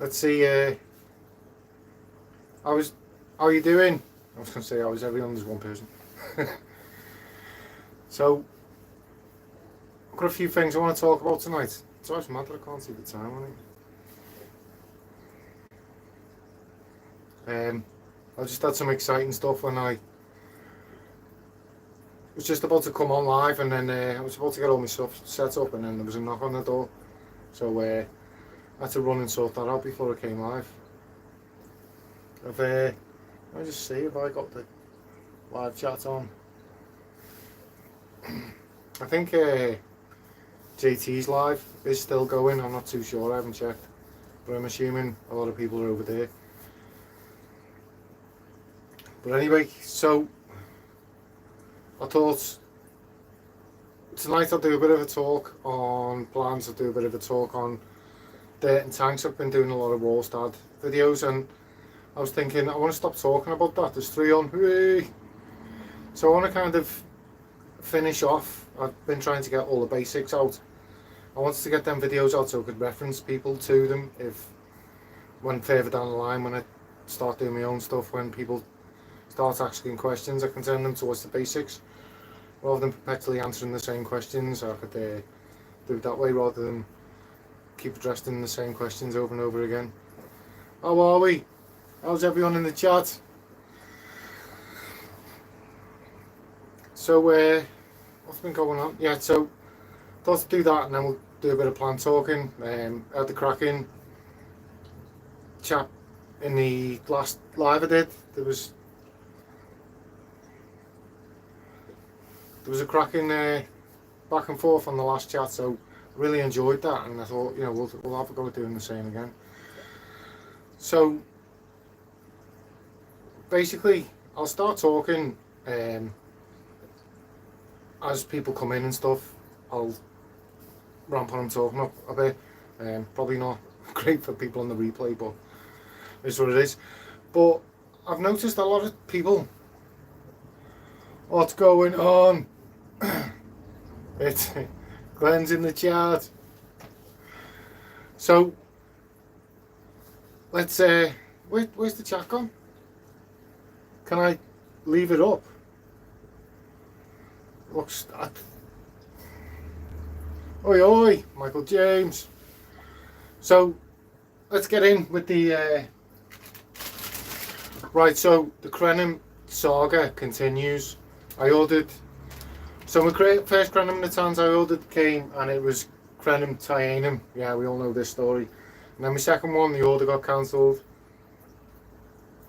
Let's see. How are you doing? I was going to say how is everyone. There's one person. So, I've got a few things I want to talk about tonight. It's always mad that I can't see the time on it. I just had some exciting stuff when I was just about to come on live, and then I was about to get all my stuff set up, and then there was a knock on the door. So I had to run and sort that out before I came live. Let me just see if I got the live chat on. I think JT's live is still going. I'm not too sure, I haven't checked, but I'm assuming a lot of people are over there. But anyway, so I thought tonight I'll do a bit of a talk on plans. I'll do a bit of a talk on dirt and tanks. I've been doing a lot of Walstad videos, and I was thinking I want to stop talking about that. There's 3 on. Hooray! So I want to kind of finish off. I've been trying to get all the basics out. I wanted to get them videos out so I could reference people to them if, when further down the line, when I start doing my own stuff, when people start asking questions, I can send them towards the basics rather than perpetually answering the same questions. I could do it that way rather than keep addressing the same questions over and over again. How are we? How's everyone in the chat? So what's been going on? Yeah, so thought to do that, and then we'll do a bit of plan talking. Had the cracking chat in the last live I did. There was a cracking back and forth on the last chat, so really enjoyed that, and I thought, you know, we'll have a go at doing the same again. So basically I'll start talking as people come in and stuff. I'll ramp on and talking a bit. Probably not great for people on the replay, but it's what it is. But I've noticed a lot of people, what's going on? It's Glenn's in the chat. So let's where's the chat gone? Can I leave it up? Looks at oi oi, Michael James. So let's get in with the right. So the Crenham saga continues. I ordered, so my first Crenham Natanz I ordered came, and it was Crenham Tyanum. Yeah, we all know this story. And then my second one, the order got cancelled.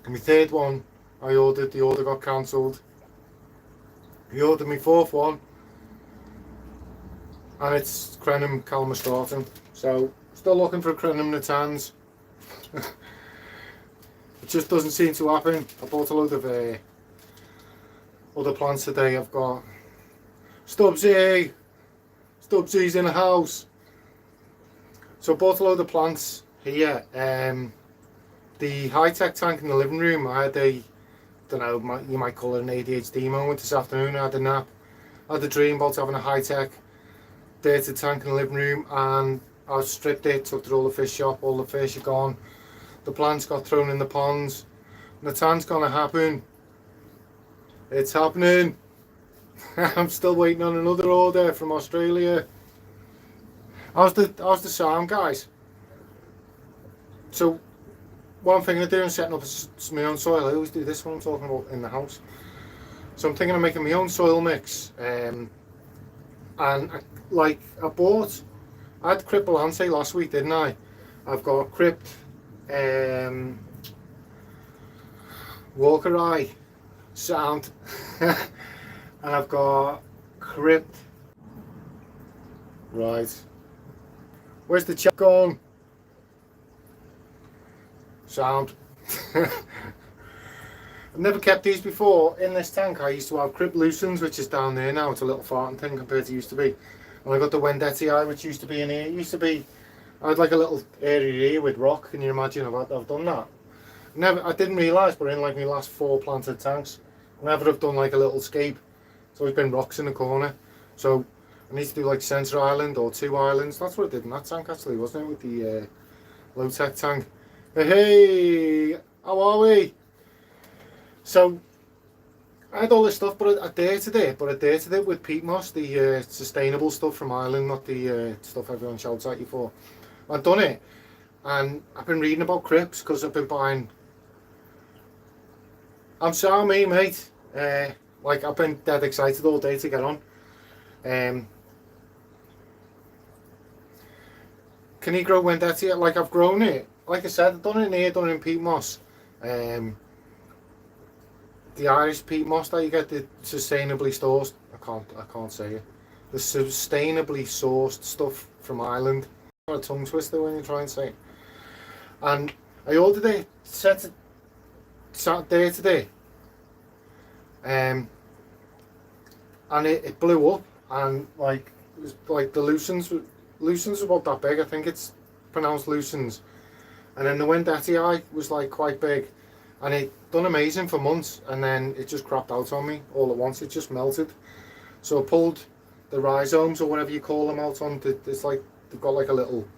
And my third one I ordered, the order got cancelled. I ordered my fourth one, and it's Crenham Calmastratum. So still looking for Crenham Natanz. It just doesn't seem to happen. I bought a load of other plants today. I've got Stubbsy's in the house. So I bought a load of plants here. The high-tech tank in the living room, I had a, don't know, you might call it an ADHD moment this afternoon. I had a nap. I had a dream about having a high-tech dirty tank in the living room, and I stripped it, took it to all the fish shop, all the fish are gone. The plants got thrown in the ponds. Natan's gonna happen. It's happening. I'm still waiting on another order from Australia. How's the sound, guys? So one thing I do is setting up my own soil. I always do this when I'm talking about in the house. So I'm thinking of making my own soil mix. And I had Crypt Balance last week, didn't I? I've got Crypt Walker Eye sound. And I've got Crypt. Right. Where's the chat gone? Sound. I've never kept these before. In this tank I used to have Crypt Lucens, which is down there now. It's a little farting thing compared to used to be. And I got the Vendetti Eye, which used to be in here. It used to be, I had like a little area here with rock. Can you imagine? I've done that. I didn't realise, but in like my last 4 planted tanks, I never have done like a little scape. It's always been rocks in the corner. So I need to do like centre island or 2 islands. That's what I did in that tank actually, wasn't it? With the low tech tank. Hey, how are we? So I had all this stuff, but I dated it. But I dated it with peat moss, the sustainable stuff from Ireland, not the stuff everyone shouts at you for. I've done it, and I've been reading about crypts because I've been buying. I'm sorry, mate. Like I've been dead excited all day to get on. Um, can you grow Wendetti? Like I've grown it. Like I said, I've done it in here, done it in peat moss. Um, the Irish peat moss that you get, the sustainably sourced. I can't say it. The sustainably sourced stuff from Ireland. A tongue twister when you try and say it. And I ordered it, set it Saturday today, and it blew up, and like it was like the lucens about that big. I think it's pronounced lucens, and then the Wendetti eye was like quite big, and it done amazing for months, and then it just crapped out on me all at once. It just melted. So I pulled the rhizomes or whatever you call them out on. It's like they've got like a little,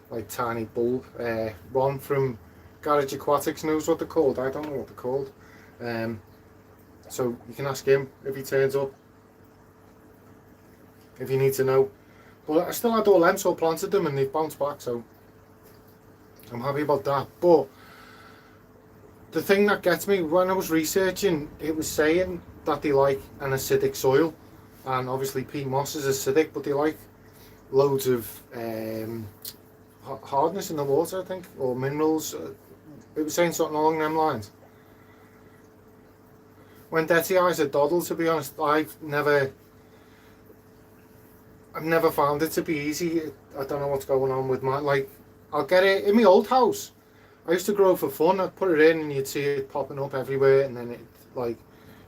like tiny bulb. Ron from Garage Aquatics knows what they're called. I don't know what they're called. So you can ask him if he turns up, if you need to know. But I still had all them, so I planted them and they've bounced back, so I'm happy about that. But the thing that gets me, when I was researching, it was saying that they like an acidic soil, and obviously peat moss is acidic, but they like loads of hardness in the water, I think, or minerals. It was saying something along them lines. Wendetti eyes are doddle, to be honest. I've never found it to be easy. I don't know what's going on with mine. Like, I'll get it in my old house. I used to grow for fun. I'd put it in and you'd see it popping up everywhere, and then it like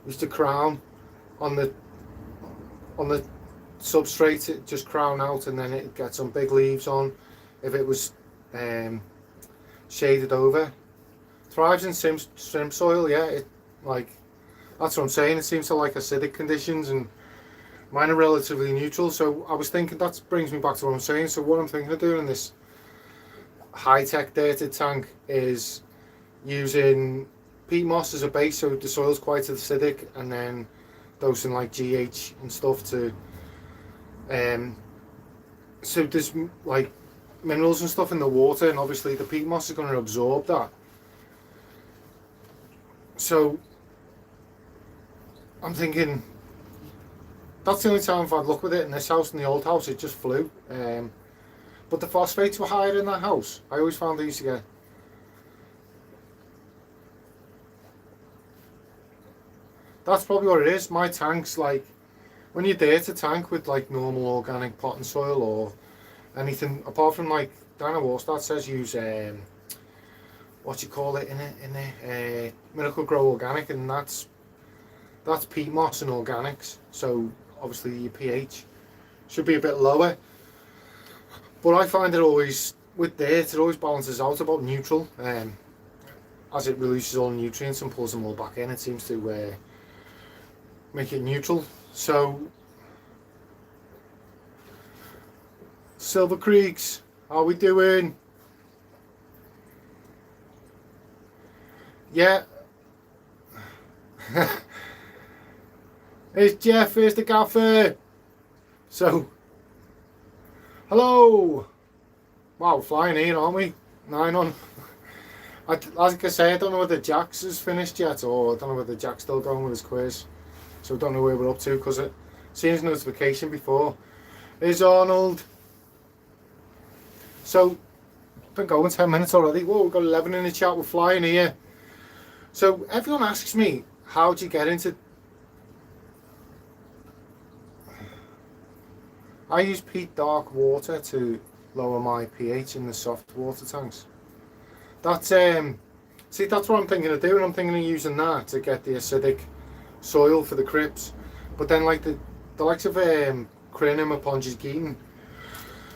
used to crown on the substrate. It just crown out, and then it'd get some big leaves on if it was shaded over. Thrives in shrimp soil, yeah. It like that's what I'm saying. It seems to like acidic conditions, and mine are relatively neutral. So I was thinking, that brings me back to what I'm saying. So what I'm thinking of doing in this high-tech dated tank is using peat moss as a base, so the soil's quite acidic, and then dosing like GH and stuff to so there's like minerals and stuff in the water, and obviously the peat moss is going to absorb that. So I'm thinking that's the only time I've had luck with it. In this house, in the old house, it just flew. But the phosphates were higher in that house. I always found I used to get. That's probably what it is. My tank's like, when you date a tank with like normal organic potting soil or anything, apart from like Dana Walstad says use what you call it in it, Miracle Grow Organic, and that's peat moss and organics. So obviously your pH should be a bit lower. But I find it always, with dirt, it always balances out about neutral. As it releases all the nutrients and pulls them all back in, it seems to make it neutral. So, Silver Creeks, how we doing? Yeah. It's Jeff, here's the gaffer. So, hello. Wow, flying in, aren't we? 9 on. Like I say, I don't know whether Jax has finished yet, or I don't know whether Jack's still going with his quiz. So I don't know where we're up to, because it seen his notification before. Here's Arnold. So, been going 10 minutes already. Whoa, we've got 11 in the chat, we're flying here. So everyone asks me, how do you get into... I use peat dark water to lower my pH in the soft water tanks. That's see, that's what I'm thinking of doing. I'm thinking of using that to get the acidic soil for the crypts. But then like the likes of Crenum upon Geeton.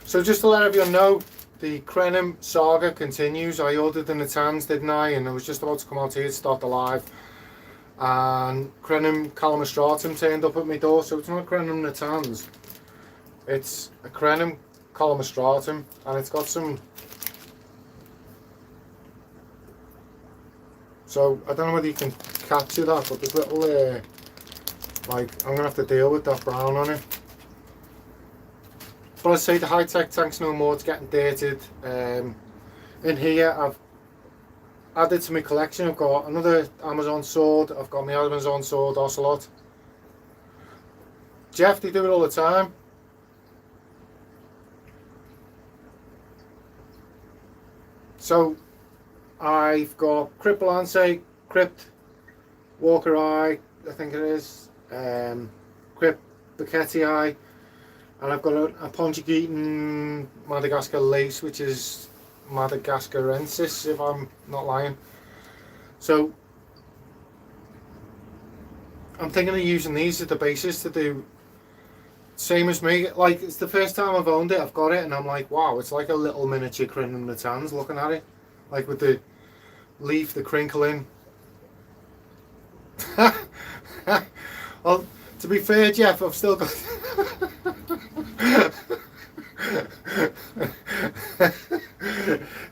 So just to let everyone know, the Crenum saga continues. I ordered the Natans, didn't I? And I was just about to come out here to start the live. And Crenum Calamastratum turned up at my door. So it's not Crenum Natans. It's a Crenum Calamastratum, and it's got some So I don't know whether you can capture that, but there's little like, I'm gonna have to deal with that brown on it. But I say the high-tech tank's no more, it's getting dated. In here I've added to my collection, I've got another Amazon sword, I've got my Amazon sword Ocelot. Jeff, they do it all the time. So I've got Crypt Lance, Crypt Walker Eye, I think it is, Crypt Bucetti Eye, and I've got a Ponchigeton Madagascar Lace, which is Madagascarensis, if I'm not lying. So I'm thinking of using these as the basis to do same as me. Like, it's the first time I've owned it, I've got it, and I'm like, wow, it's like a little miniature Crin the Tans looking at it, like with the leaf, the crinkling. Well, to be fair, Jeff, I've still got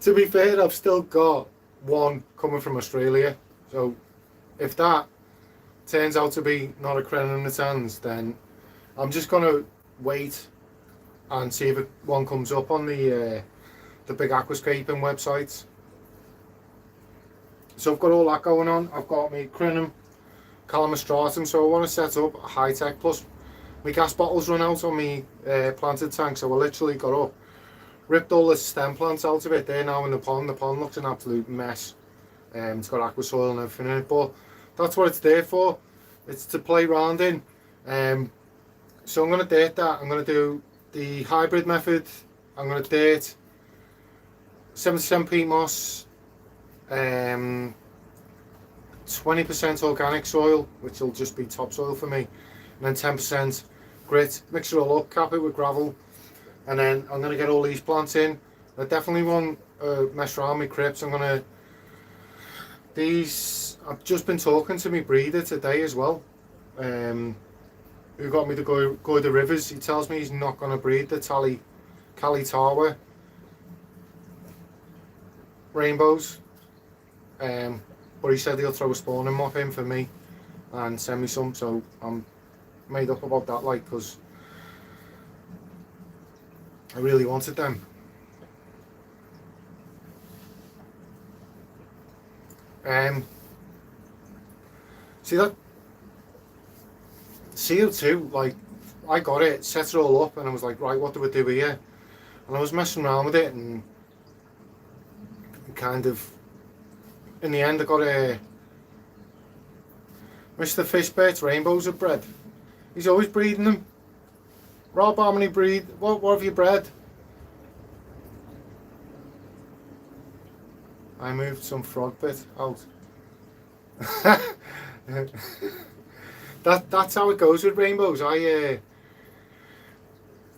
to be fair, I've still got one coming from Australia. So if that turns out to be not a Crin in the Tans, then I'm just gonna wait and see if one comes up on the big aquascaping websites. So I've got all that going on. I've got my Crinum Calamastratum, so I want to set up a high tech. Plus my gas bottles run out on my planted tank, so I literally got up, ripped all the stem plants out of it. They're now in the pond. The pond looks an absolute mess. It's got aqua soil and everything in it, but that's what it's there for. It's to play around in. So I'm going to date that. I'm going to do the hybrid method. I'm going to date 77 peat moss, 20% organic soil, which will just be topsoil for me, and then 10% grit. Mix it all up, cap it with gravel, and then I'm going to get all these plants in. I definitely want to mess around with crypts. I've just been talking to my breeder today as well, who got me to go to the rivers. He tells me he's not going to breed the Kalitawa rainbows, but he said he'll throw a spawning mop in for me and send me some, so I'm made up about that, like, because I really wanted them. See that CO2, like, I got it, set it all up, and I was like, right, what do we do here? And I was messing around with it, and kind of, in the end, I got a Mr. Fishbait's rainbows are bred. He's always breeding them. Rob, how many breed? What have you bred? I moved some frog bit out. That's how it goes with rainbows. I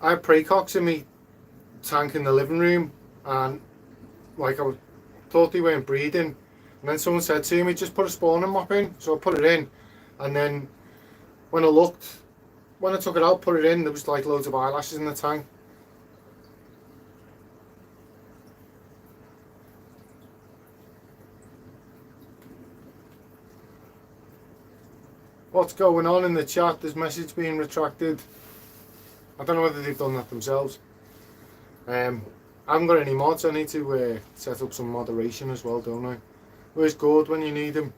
had precox in my tank in the living room, and like I thought they weren't breeding, and then someone said to me, just put a spawning mop in. So I put it in, and then when I took it out, put it in, there was like loads of eyelashes in the tank. What's going on in the chat? There's message being retracted. I don't know whether they've done that themselves. I haven't got any mods. I need to set up some moderation as well, don't I? Where's Gord when you need him?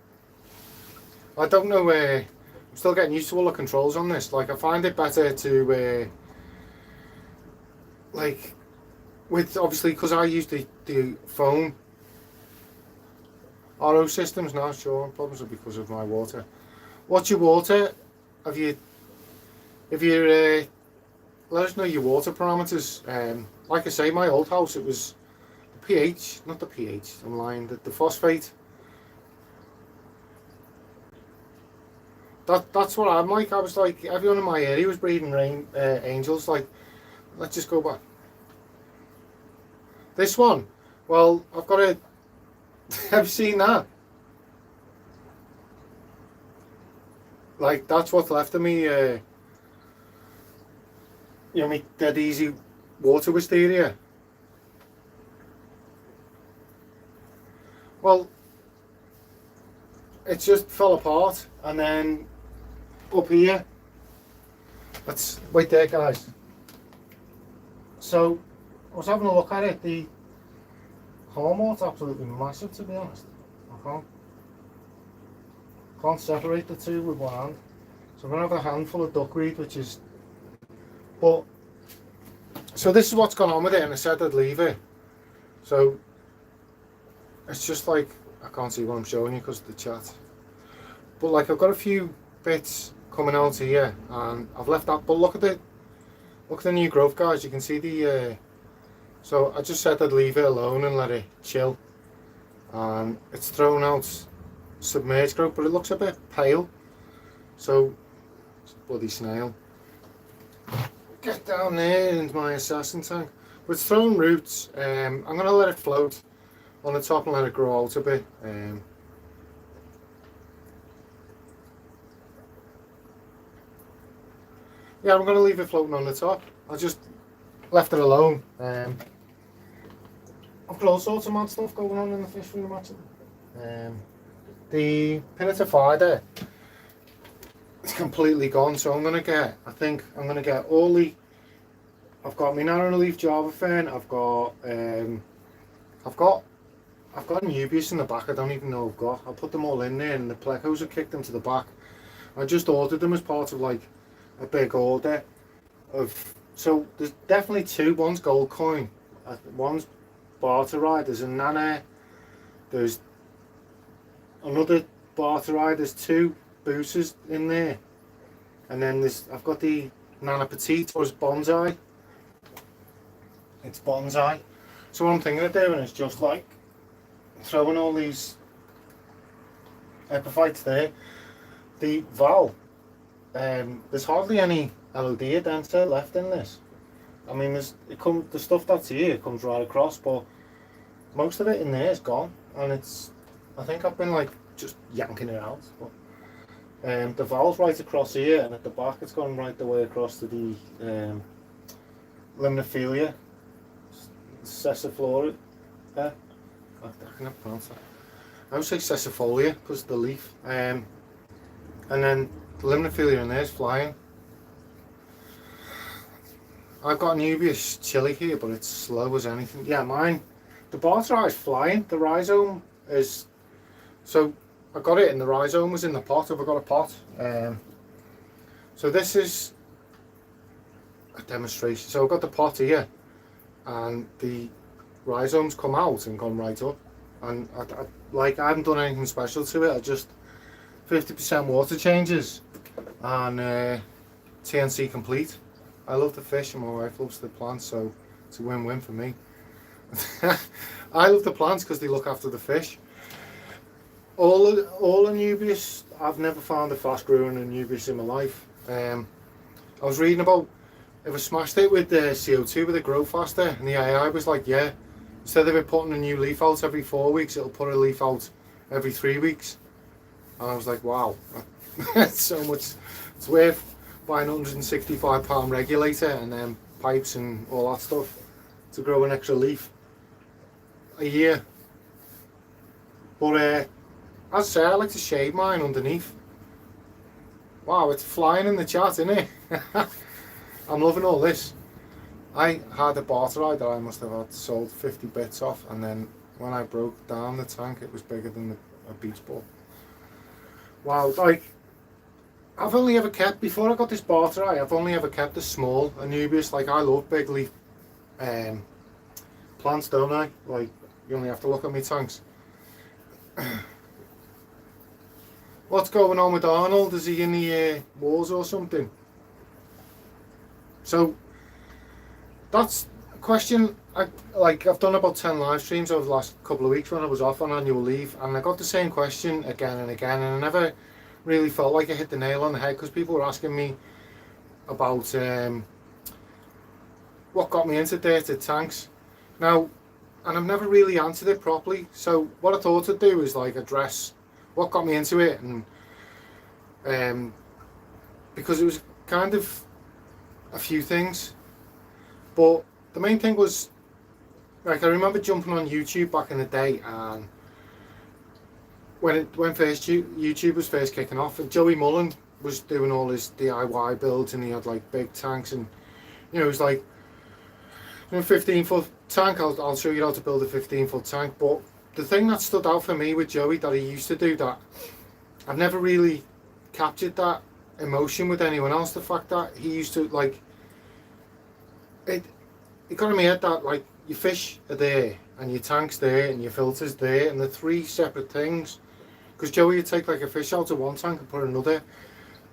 I don't know. I'm still getting used to all the controls on this. Like, I find it better to like, with, obviously, because I use the phone RO systems now. Sure, problems are because of my water. What's your water? If you let us know your water parameters. Like I say, my old house, it was the pH, not the pH, I'm lying, the phosphate. That's what I'm like. I was like, everyone in my area was breeding angels. Like, let's just go back. This one, well, I've got a, have you seen that? Like, that's what's left of me, you know, me dead easy water wisteria. Well, it just fell apart, and then up here, let's wait there guys. So I was having a look at it, the hormone's absolutely massive, to be honest. I can't separate the two with one hand. So I'm going to have a handful of duckweed, which is, but, so this is what's gone on with it, and I said I'd leave it. So it's just like, I can't see what I'm showing you because of the chat. But like, I've got a few bits coming out here, and I've left that, but look at the new growth, guys. You can see the, so I just said I'd leave it alone and let it chill. And it's thrown out submerged growth, but it looks a bit pale. So, it's a bloody snail. Get down there into my assassin tank. But it's thrown roots. I'm going to let it float on the top and let it grow out a bit. Yeah, I'm going to leave it floating on the top. I just left it alone. I've got all sorts of mad stuff going on in the fish room actually. The pinnatifida, it's completely gone, so I'm going to get, I think I'm going to get all the, I've got my narrow leaf Java fern, I've got Nubius in the back, I don't even know I've got. I'll put them all in there, and the plecos have kicked them to the back. I just ordered them as part of like a big order of, so there's definitely two. One's gold coin, one's barterite, there's a nana, there's another barterite, there's two boosters in there, and then there's, I've got the nana petite, or it's bonsai. It's bonsai. So what I'm thinking of doing is just like throwing all these epiphytes there. The Val, there's hardly any LOD adensa left in this. I mean, the stuff that's here comes right across, but most of it in there is gone, and it's, I think I've been like just yanking it out. But the Val's right across here, and at the back it's gone right the way across to the Limnophilia, Cessiflora. I can't pronounce that. I would say Cessifolia because of the leaf. And then the Limnophilia in there is flying. I've got Nubius chili here, but it's slow as anything. Yeah, mine, the barterite is flying. The rhizome is, so I got it and the rhizome was in the pot. I've got a pot. So this is a demonstration. So I've got the pot here, and the rhizomes come out and come right up. And I haven't done anything special to it. I just 50% water changes and TNC complete. I love the fish and my wife loves the plants, so it's a win-win for me. I love the plants because they look after the fish. All Anubias, I've never found a fast growing Anubias in my life. I was reading about if I smashed it with the CO2 with it grow faster, and the AI was like, yeah, instead of it putting a new leaf out every 4 weeks, it'll put a leaf out every 3 weeks. And I was like, wow, that's so much. It's worth buying £165 regulator and then pipes and all that stuff to grow an extra leaf a year. But as I say, I like to shade mine underneath. Wow, it's flying in the chat, isn't it? I'm loving all this. I had a barterite that I must have had sold 50 bits off, and then when I broke down the tank, it was bigger than a beach ball. Wow, like, I've only ever kept, before I got this barterite, I've only ever kept a small Anubias. Like, I love big leaf plants, don't I? Like, you only have to look at my tanks. What's going on with Arnold? Is he in the wars or something? So, that's a question. I've done about 10 live streams over the last couple of weeks when I was off on annual leave, and I got the same question again and again, and I never really felt like I hit the nail on the head because people were asking me about what got me into dirted tanks. Now, and I've never really answered it properly, so what I thought I'd do is like address what got me into it, and because it was kind of a few things, but the main thing was, like, I remember jumping on YouTube back in the day, and when YouTube was first kicking off, and Joey Mullen was doing all his DIY builds, and he had like big tanks, and you know, it was like, 15-foot tank. I'll show you how to build a 15-foot tank. But the thing that stood out for me with Joey that he used to do, that I've never really captured that emotion with anyone else. The fact that he used to like it got in my head that like your fish are there and your tank's there and your filter's there, and they're three separate things. Because Joey would take like a fish out of one tank and put another,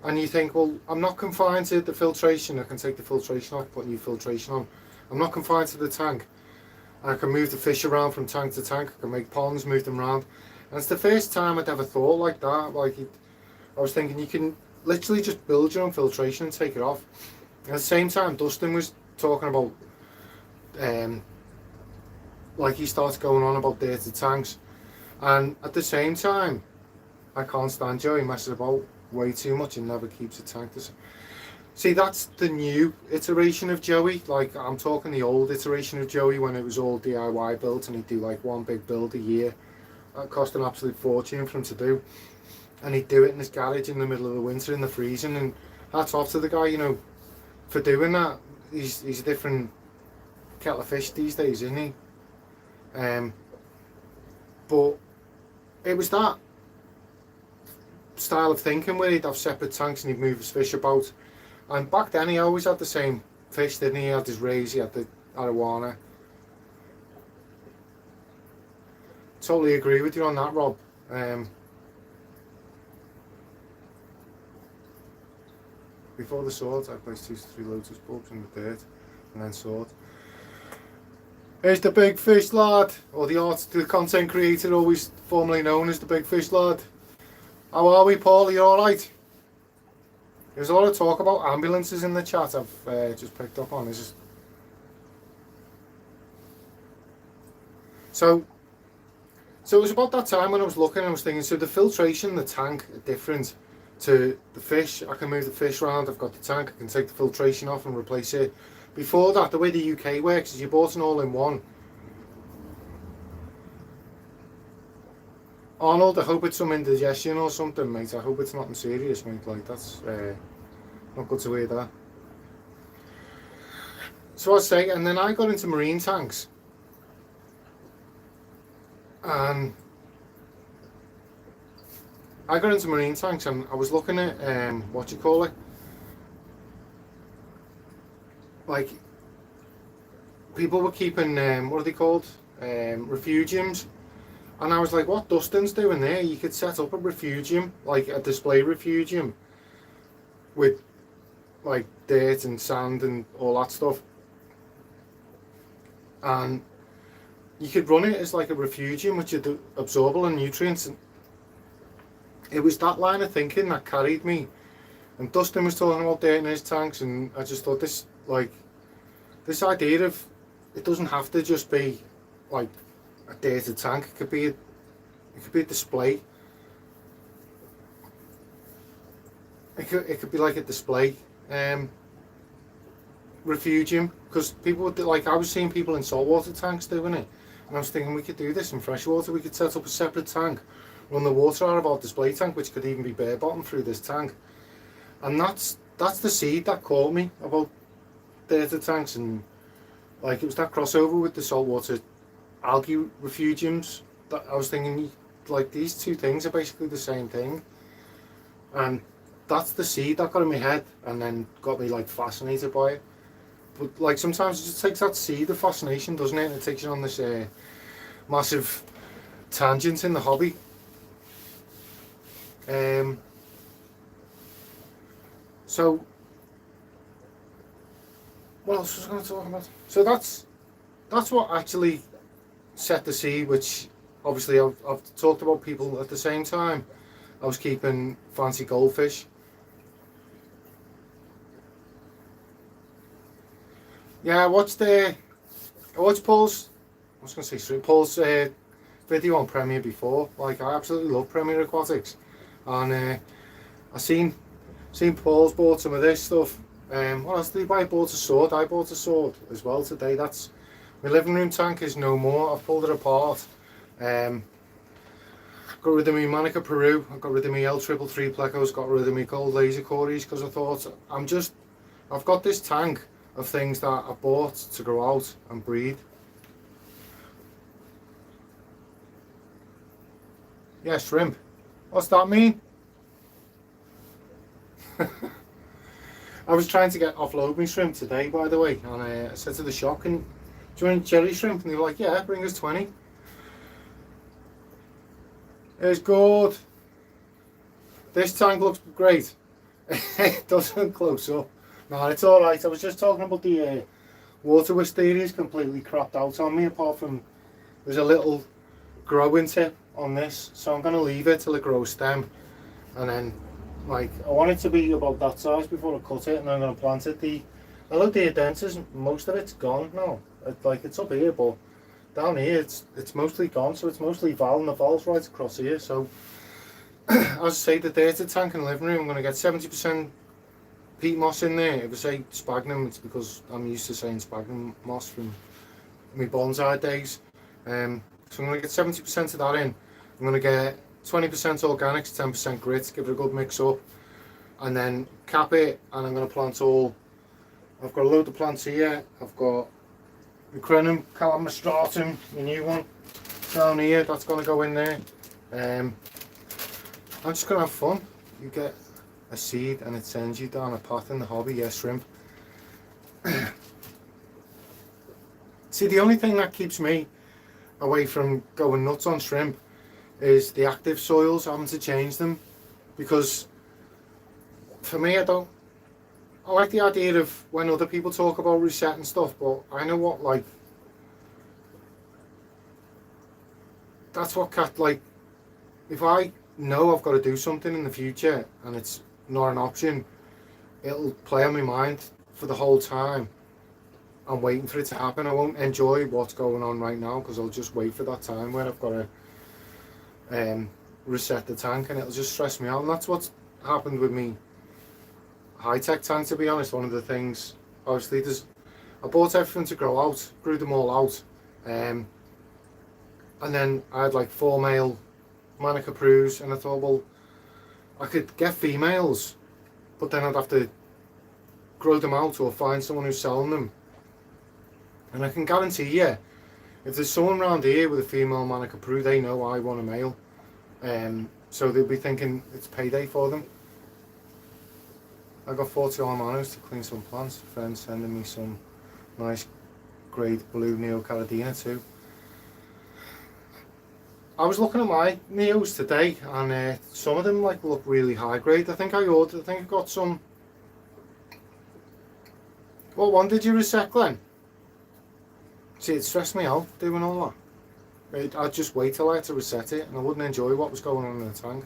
and you think, well, I'm not confined to the filtration. I can take the filtration off, put new filtration on. I'm not confined to the tank. I can move the fish around from tank to tank. I can make ponds, move them around. And it's the first time I'd ever thought like that. Like, I was thinking you can literally just build your own filtration and take it off. And at the same time, Dustin was talking about, like he starts going on about dirty tanks. And at the same time, I can't stand Joey messes about way too much and never keeps a tank. See, that's the new iteration of Joey. Like, I'm talking the old iteration of Joey when it was all DIY built and he'd do like one big build a year. That cost an absolute fortune for him to do. And he'd do it in his garage in the middle of the winter in the freezing. And hats off to the guy, you know, for doing that. He's a different kettle of fish these days, isn't he? But it was that style of thinking where he'd have separate tanks and he'd move his fish about. And back then he always had the same fish, didn't he? He had his rays, he had the arowana. Totally agree with you on that, Rob. Before the sort, I placed 2 to 3 lotus bulbs in the dirt and then sort. Here's the big fish lad, or the content creator always formerly known as the big fish lad. How are we, Paul? Are you alright? There's a lot of talk about ambulances in the chat I've just picked up on. So it was about that time when I was looking and I was thinking, so the filtration in the tank are different to the fish. I can move the fish around, I've got the tank, I can take the filtration off and replace it. Before that, the way the UK works is you bought an all-in-one. Arnold, I hope it's some indigestion or something, mate. I hope it's nothing serious, mate. Like, that's not good to hear that. So I say, and then I got into marine tanks. And I got into marine tanks and I was looking at, what do you call it? Like, people were keeping, what are they called? Refugiums. And I was like, what Dustin's doing there? You could set up a refugium, like a display refugium, with like dirt and sand and all that stuff. And you could run it as like a refugium, which would absorb all the nutrients. And it was that line of thinking that carried me. And Dustin was talking about dirt in his tanks, and I just thought this idea of, it doesn't have to just be like a dirty tank. It could be a display. It could be like a display refugium, because people would, like, I was seeing people in saltwater tanks doing it, and I was thinking we could do this in freshwater. We could set up a separate tank, run the water out of our display tank, which could even be bare bottom through this tank. And that's the seed that caught me about dirty tanks, and like, it was that crossover with the saltwater algae refugiums that I was thinking, like, these two things are basically the same thing. And that's the seed that got in my head and then got me like fascinated by it. But like, sometimes it just takes that seed of fascination, doesn't it? And it takes you on this massive tangent in the hobby. So what else was I going to talk about? So that's what actually set the seed, which obviously I've talked about people at the same time. I was keeping fancy goldfish. Yeah, I watched Paul's, I was going to say Paul's video on Premier before. Like, I absolutely love Premier Aquatics, and I seen Paul's bought some of this stuff. What else did he buy? I bought a sword. I bought a sword as well today. That's my living room tank is no more. I've pulled it apart. got rid of me Manica Peru, I got rid of me L333 plecos, got rid of me gold laser cories because I thought I've got this tank of things that I bought to grow out and breed. Yeah, shrimp. What's that mean? I was trying to offload me shrimp today, by the way, and I said to the shop, do you want cherry shrimp? And they were like, yeah, bring us 20. It's good. This tank looks great. It doesn't close up. No, it's alright. I was just talking about the water wisteria is completely cropped out on me, apart from there's a little growing tip on this, so I'm going to leave it till it grows stem, and then like I want it to be about that size before I cut it, and I'm going to plant it. The Allodeodentis, most of it's gone now. It's up here, but down here it's mostly gone, so it's mostly val, and the val's right across here. So as I say, the dirty tank in the living room, I'm going to get 70% peat moss in there. If I say sphagnum, it's because I'm used to saying sphagnum moss from my bonsai days. So I'm going to get 70% of that in. I'm going to get 20% organics, 10% grit, give it a good mix up, and then cap it, and I'm going to plant all. I've got a load of plants here. I've got the Crenum Calamastratum, the new one, down here, that's going to go in there. I'm just going to have fun. You get a seed and it sends you down a path in the hobby. Yeah, shrimp. See, the only thing that keeps me away from going nuts on shrimp is the active soils, having to change them, because for me, I like the idea of when other people talk about resetting stuff, but I know what, like, that's what if I know I've got to do something in the future and it's not an option, it'll play on my mind for the whole time. I'm waiting for it to happen. I won't enjoy what's going on right now because I'll just wait for that time where I've got to reset the tank, and it'll just stress me out. And that's what's happened with me high-tech tank, to be honest. One of the things, obviously, I bought everything to grow out, grew them all out, and then I had like 4 male Manica Perus, and I thought, well, I could get females, but then I'd have to grow them out or find someone who's selling them. And I can guarantee you, if there's someone around here with a female Manica Peru, they know I want a male. So they'll be thinking it's payday for them. I got 40 Armanos to clean some plants. A friend sending me some nice grade blue Neocaridina too. I was looking at my Neos today, and some of them look really high grade. I think I got some. What one did you reset, Glenn? See, it stressed me out doing all that. I'd just wait till I had to reset it, and I wouldn't enjoy what was going on in the tank.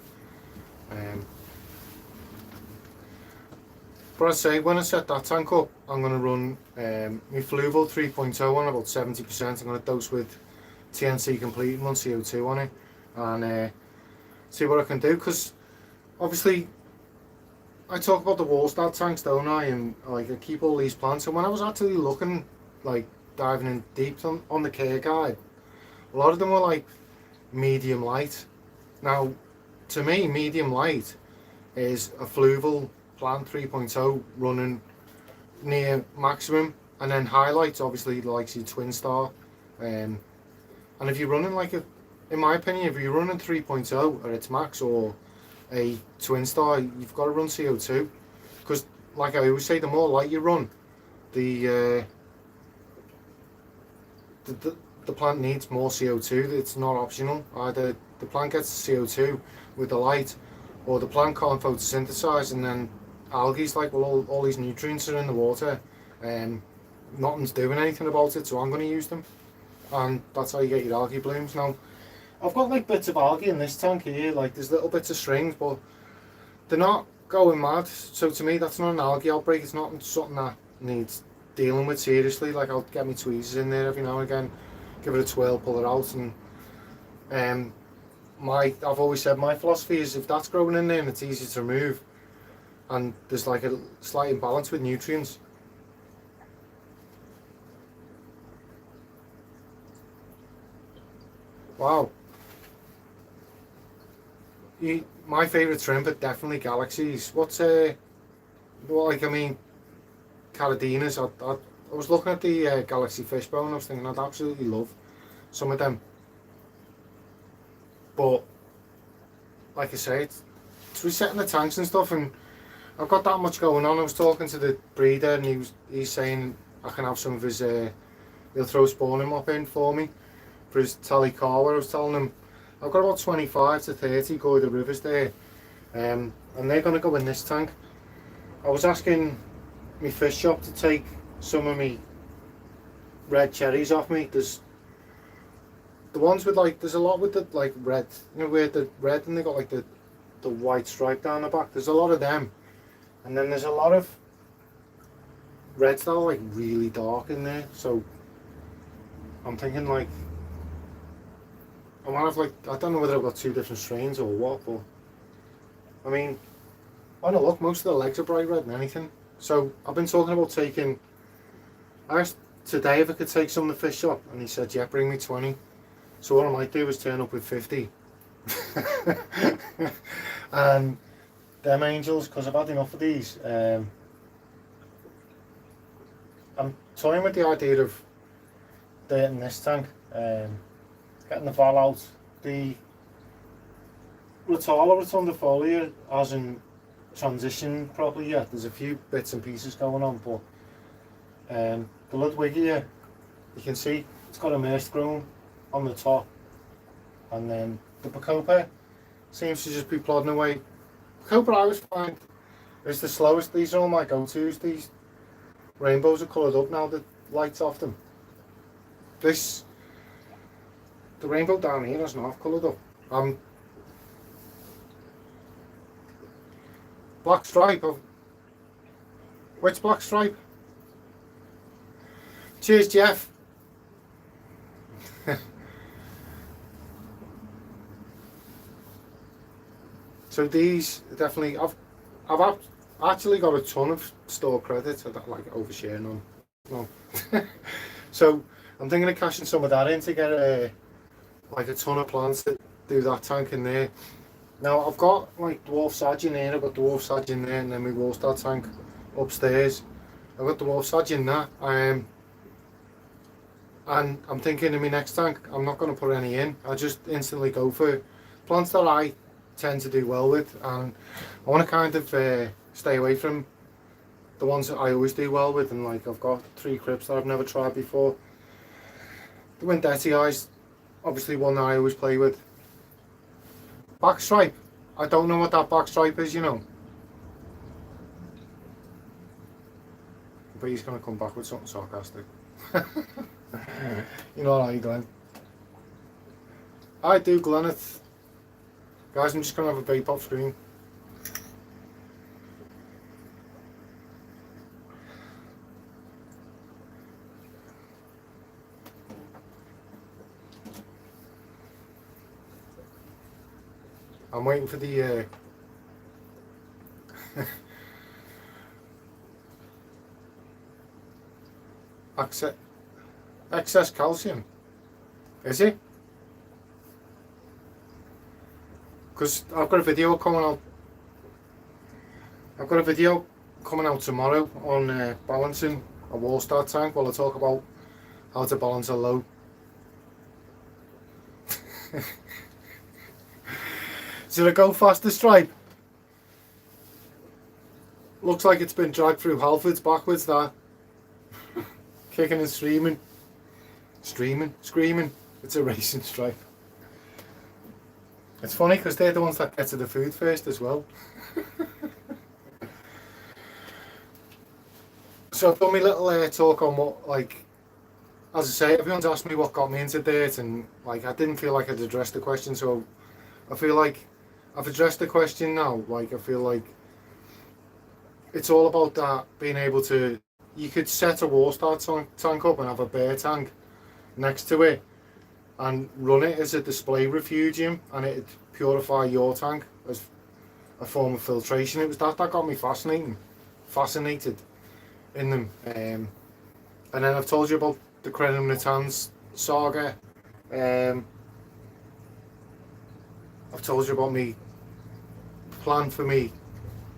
But I'd say when I set that tank up, I'm going to run my Fluval 3.0 on about 70%. I'm going to dose with TNC Complete and run CO2 on it, and see what I can do. Because obviously, I talk about the Walstad tanks, don't I? And I keep all these plants. And when I was actually looking, diving in deep on the care guide, a lot of them were medium light. Now, to me, medium light is a Fluval plant 3.0 running near maximum, and then highlights obviously like your Twin Star. And if you're running in my opinion, if you're running 3.0 at its max or a Twin Star, you've got to run CO2, because like I always say, the more light you run, the plant needs more CO2. It's not optional. Either the plant gets CO2 with the light, or the plant can't photosynthesize, and then algae's all these nutrients are in the water, and nothing's doing anything about it, so I'm going to use them, and that's how you get your algae blooms. Now, I've got bits of algae in this tank here, there's little bits of strings, but they're not going mad, so to me that's not an algae outbreak. It's not something that needs dealing with seriously. I'll get my tweezers in there every now and again, give it a twirl, pull it out, and I've always said my philosophy is if that's growing in there and it's easy to remove, and there's a slight imbalance with nutrients, wow. my favourite shrimp are definitely Galaxies. What's well, like I mean, Caradinas. I was looking at the Galaxy Fishbone. I was thinking I'd absolutely love some of them, but like I say, it's resetting the tanks and stuff, and I've got that much going on. I was talking to the breeder, and he's saying I can have some of his. He'll throw spawning mop in for me for his tally car. Where I was telling him I've got about 25 to 30 Goida rivers there, and they're going to go in this tank. I was asking my fish shop to take some of me red cherries off me. There's the ones with like, there's a lot with the like red, you know, where the red and they got like the white stripe down the back. There's a lot of them, and then there's a lot of reds that are like really dark in there. So I'm thinking like I might have like, I don't know whether I've got two different strains or what, but I mean, I don't look, most of the legs are bright red and anything. So I've been talking about taking, I asked today if I could take some of the fish shop, and he said, yeah, bring me 20. So what I might do is turn up with 50. And them angels, because I've had enough of these. I'm toying with the idea of dirting this tank, getting the val out. The Rotala rotundifolia hasn't transitioned properly yet. There's a few bits and pieces going on, but the Ludwigia, you can see it's got a mist growing on the top, and then the Bacopa seems to just be plodding away. Bacopa I always find is the slowest. These are all my go-tos. These rainbows are coloured up now, the lights off them. The rainbow down here is not coloured up. Black stripe. Which black stripe? Cheers, Jeff. So these definitely, I've actually got a ton of store credits. I don't like oversharing them. No. So I'm thinking of cashing some of that in to get like a ton of plants to do that tank in there. Now I've got like dwarf Sag in there, I've got dwarf Sag in there, and then my Walstad tank upstairs. I've got dwarf Sag in that. And I'm thinking in my next tank, I'm not going to put any in. I just instantly go for plants that I tend to do well with, and I want to kind of stay away from the ones that I always do well with. And like I've got 3 crypts that I've never tried before. The Windetti Eyes, obviously one that I always play with. Backstripe, I don't know what that backstripe is, you know. But he's going to come back with something sarcastic. You know what I Glenn? I do Glenn it. Guys, I'm just going to have a vape off screen. I'm waiting for the excess calcium. Is it? Because I've got a video coming out. I've got a video coming out tomorrow on balancing a Walstad tank. While I talk about how to balance a load. Did it go faster stripe? Looks like it's been dragged through Halfords backwards there. Kicking and screaming. Screaming. It's a racing stripe. It's funny because they're the ones that get to the food first as well. So I've done my little talk on what, like, as I say, everyone's asked me what got me into dirt, and like I didn't feel like I'd addressed the question, so I feel like I've addressed the question now. Like I feel like it's all about that, being able to, you could set a Walstad tank up and have a bear tank next to it and run it as a display refugium, and it'd purify your tank as a form of filtration. It was that got me fascinated in them. And then I've told you about the Crenham Natanz saga. I've told you about me plan for me,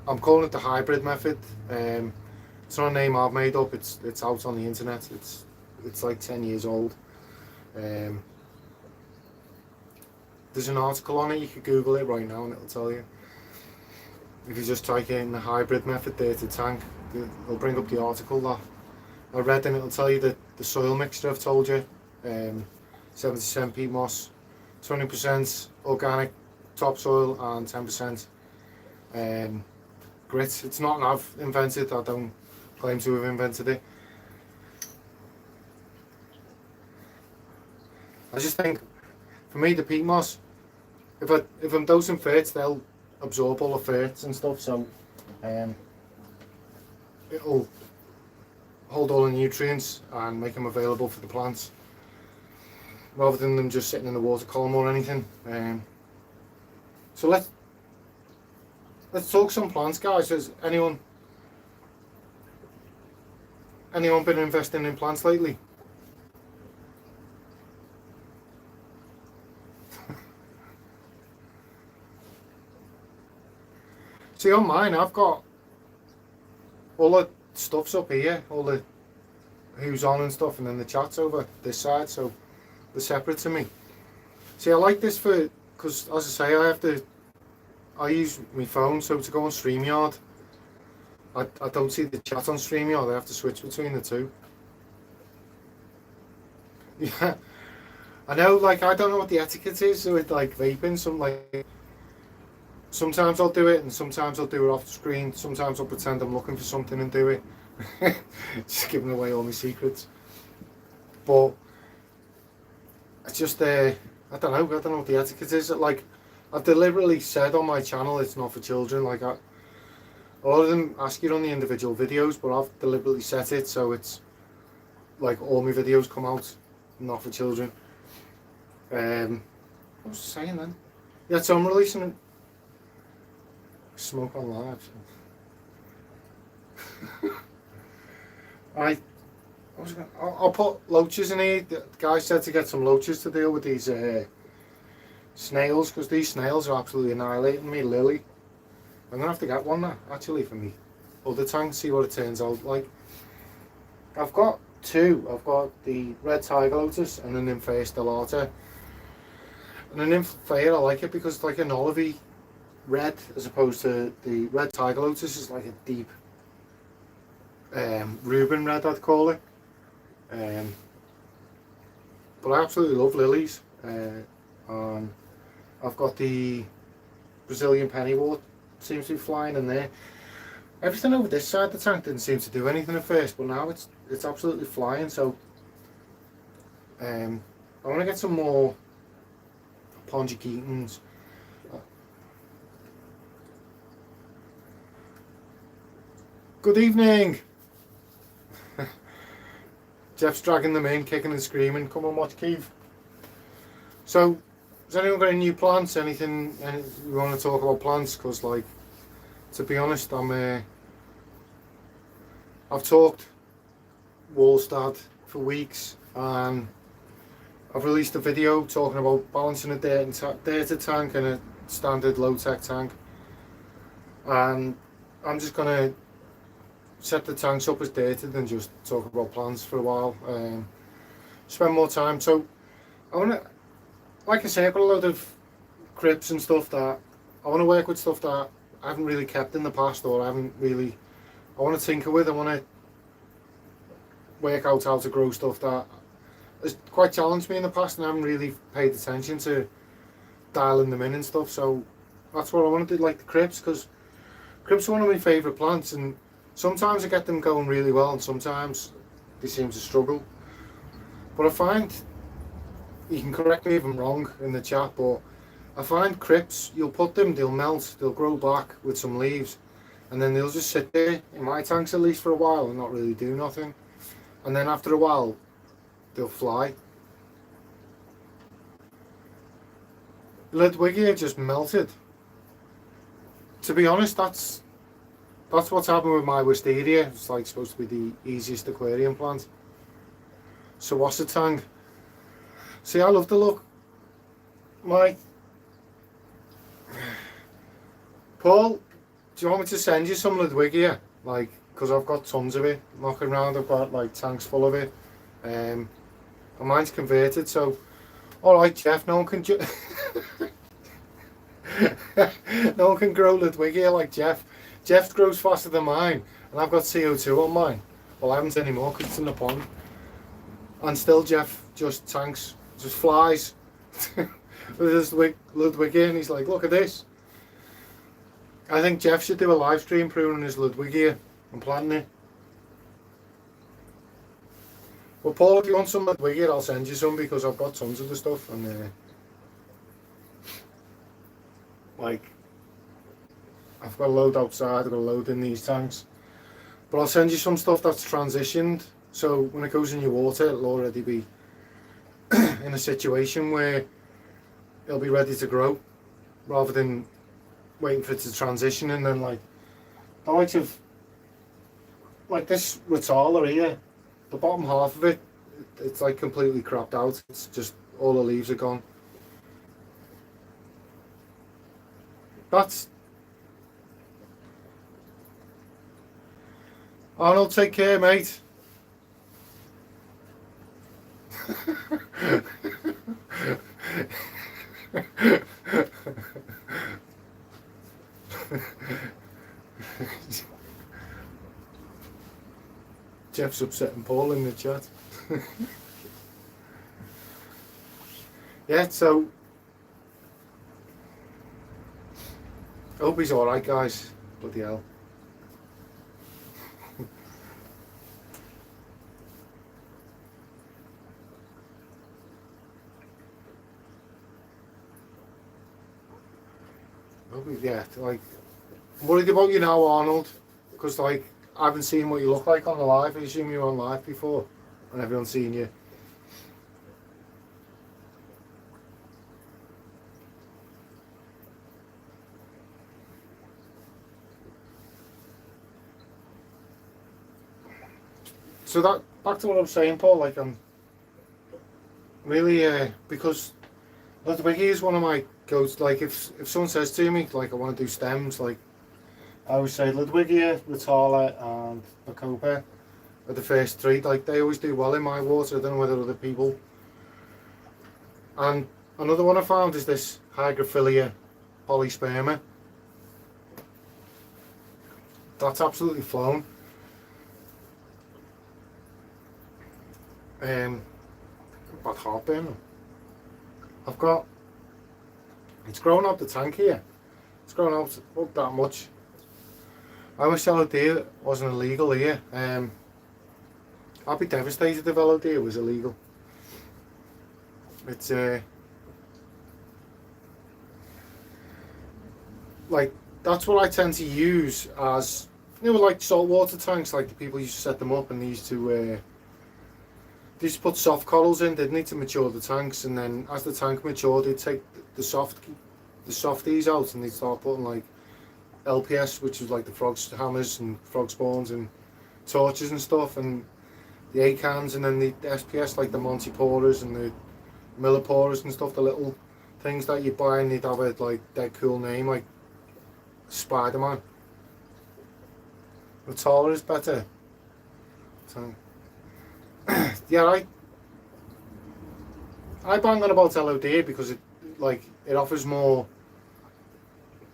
I'm calling it the hybrid method. It's not a name I've made up. It's out on the internet. It's like 10 years old. There's an article on it. You could Google it right now and it'll tell you. If you just type in the hybrid method there to tank, it'll bring up the article that I read, and it'll tell you that the soil mixture I've told you, 70% peat moss, 20% organic topsoil and 10% grit. It's not I've invented. I don't claim to have invented it. I just think, for me, the peat moss, if I'm dosing ferts, they'll absorb all the ferts and stuff, so it'll hold all the nutrients and make them available for the plants, rather than them just sitting in the water column or anything. So let's talk some plants, guys. Has anyone been investing in plants lately? See, on mine, I've got all the stuff's up here, all the who's on and stuff, and then the chat's over this side, so they're separate to me. See, I like this because, as I say, I use my phone, so to go on StreamYard, I don't see the chat on StreamYard. I have to switch between the two. Yeah, I know. Like, I don't know what the etiquette is with like vaping. Sometimes I'll do it, and sometimes I'll do it off the screen. Sometimes I'll pretend I'm looking for something and do it. Just giving away all my secrets. But it's just I don't know what the etiquette is. Like, I've deliberately said on my channel it's not for children. Like, a lot of them ask you on the individual videos, but I've deliberately set it so it's like all my videos come out not for children. What was I saying then? Yeah, so I'm releasing smoke on live. I'll put loaches in here. The guy said to get some loaches to deal with these snails, because these snails are absolutely annihilating me, Lily. I'm gonna have to get one now, actually, for me other tank, see what it turns out like. I've got two. I've got the red tiger lotus and an Nymphaea stellata. And the Nymphaea, I like it because it's like an olivey red, as opposed to the red tiger lotus is like a deep Reuben red, I'd call it. But I absolutely love lilies. I've got the Brazilian pennywort, seems to be flying in there. Everything over this side of the tank didn't seem to do anything at first, but now it's absolutely flying. So I want to get some more Pongiquitans. Good evening. Jeff's dragging them in, kicking and screaming. Come on, watch Keith. So, has anyone got any new plants? Anything you want to talk about plants? Because, like, to be honest, I've talked Walstad for weeks, and I've released a video talking about balancing a data tank and a standard low-tech tank, and I'm just gonna set the tanks up as dated and just talk about plants for a while. Spend more time. So I want to, like I say, I've got a load of crypts and stuff that I want to work with, stuff that I haven't really kept in the past, or I want to tinker with. I want to work out how to grow stuff that has quite challenged me in the past, and I haven't really paid attention to dialing them in and stuff. So that's what I want to do, like the crypts, because crypts are one of my favourite plants, and sometimes I get them going really well, and sometimes they seem to struggle. But I find, you can correct me if I'm wrong in the chat, but I find crypts, you'll put them, they'll melt, they'll grow back with some leaves, and then they'll just sit there, in my tanks at least, for a while and not really do nothing. And then after a while, they'll fly. Ludwigia just melted. To be honest, that's what's happened with my wisteria. It's like supposed to be the easiest aquarium plant. Sawasatang. See, I love the look. Paul, do you want me to send you some Ludwigia? Like, because I've got tons of it knocking around. I've got like tanks full of it. And mine's converted, so alright Jeff, no one can no one can grow Ludwigia like Jeff. Jeff grows faster than mine, and I've got CO2 on mine. Well, I haven't anymore because it's in the pond. And still Jeff just tanks, just flies with his Ludwigia, and he's like, look at this. I think Jeff should do a live stream pruning his Ludwigia and planting it. Well, Paul, if you want some Ludwigia, I'll send you some because I've got tons of the stuff. And like, I've got a load outside, I've got a load in these tanks. But I'll send you some stuff that's transitioned, so when it goes in your water, it'll already be in a situation where it'll be ready to grow, rather than waiting for it to transition. And then like the likes of like this Rotala here, the bottom half of it, it's like completely cropped out. It's just all the leaves are gone. That's Arnold, take care, mate. Jeff's upsetting Paul in the chat. Yeah, so I hope he's alright, guys. Bloody hell. Yeah, like, I'm worried about you now, Arnold, because like I haven't seen what you look like on the live. I assume you were on live before, and everyone's seen you. So that back to what I was saying, Paul. Like, I'm really because Ludwigia is one of my goes. Like, if someone says to me like I want to do stems, like I always say Ludwigia, Rotala, and Bacopa are the first three. Like, they always do well in my water. I don't know whether other people. And another one I found is this Hygrophilia polysperma. That's absolutely flown. Bad heartburn. I've got. It's grown out the tank here. It's grown out about that much. I wish LOD wasn't illegal here. I'd be devastated if LOD was illegal. It's like, that's what I tend to use as, you know, like saltwater tanks. Like, the people used to set them up and they used to put soft corals in, didn't they, to mature the tanks, and then as the tank matured, they'd take the softies out and they'd start putting like LPS, which was like the frog hammers and frog spawns and torches and stuff, and the acans, and then the SPS, like the Montiporas and the Milliporas and stuff, the little things that you buy, and they'd have a like dead cool name like Spider-Man. Rotala is better. So yeah, I bang on about LOD because it offers more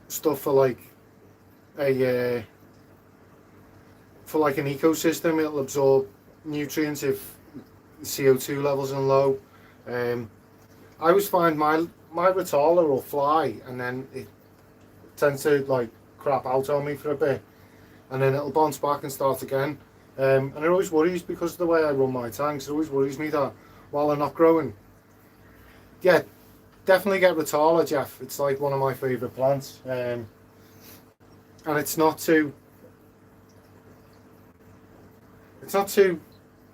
stuff for like a for like an ecosystem. It'll absorb nutrients if CO2 levels are low. I always find my Rotala will fly and then it tends to like crap out on me for a bit, and then it'll bounce back and start again. And it always worries, because of the way I run my tanks, it always worries me that while they're not growing. Yeah, definitely get Rotala, Jeff. It's like one of my favourite plants. And it's not too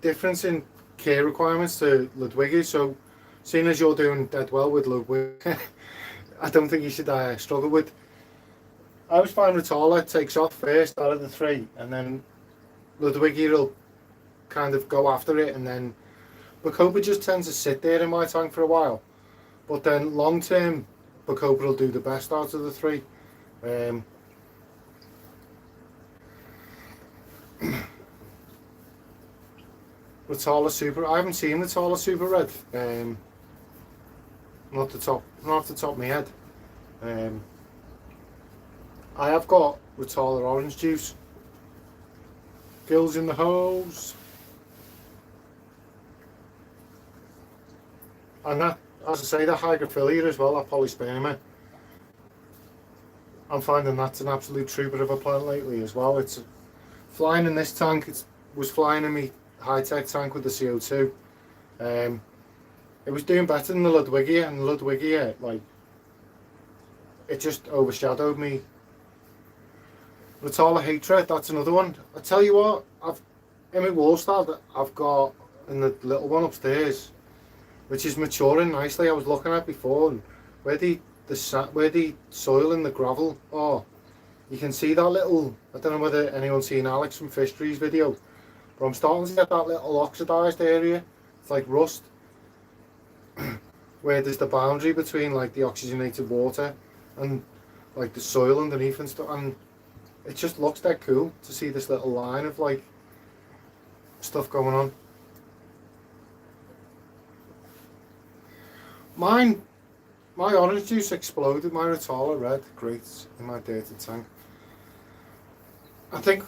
different in care requirements to Ludwigia. So, seeing as you're doing dead well with Ludwigia, I don't think you should struggle with. I always find Rotala takes off first out of the three, and then Ludwigia will kind of go after it, and then Bacopa just tends to sit there in my tank for a while. But then long term, Bacopa will do the best out of the three. Rotala Super. I haven't seen Rotala Super Red. Not off the top of my head. I have got Rotala Orange Juice. Gills in the hose. And that, as I say, the hygrophilia as well, that polysperma. I'm finding that's an absolute trooper of a plant lately as well. It's flying in this tank. It was flying in my high-tech tank with the CO2. It was doing better than the Ludwigia, and the Ludwigia, like, it just overshadowed me. Rotala Hatred, that's another one. I tell you what, in my Walstad, I've got in the little one upstairs, which is maturing nicely. I was looking at before, and where the soil and the gravel are, you can see that little, I don't know whether anyone's seen Alex from Fish Trees video, but I'm starting to get that little oxidised area. It's like rust, where there's the boundary between like the oxygenated water and like the soil underneath and stuff, and it just looks that cool to see this little line of like stuff going on. My orange juice exploded, my Rotala Red grates in my dirty tank. I think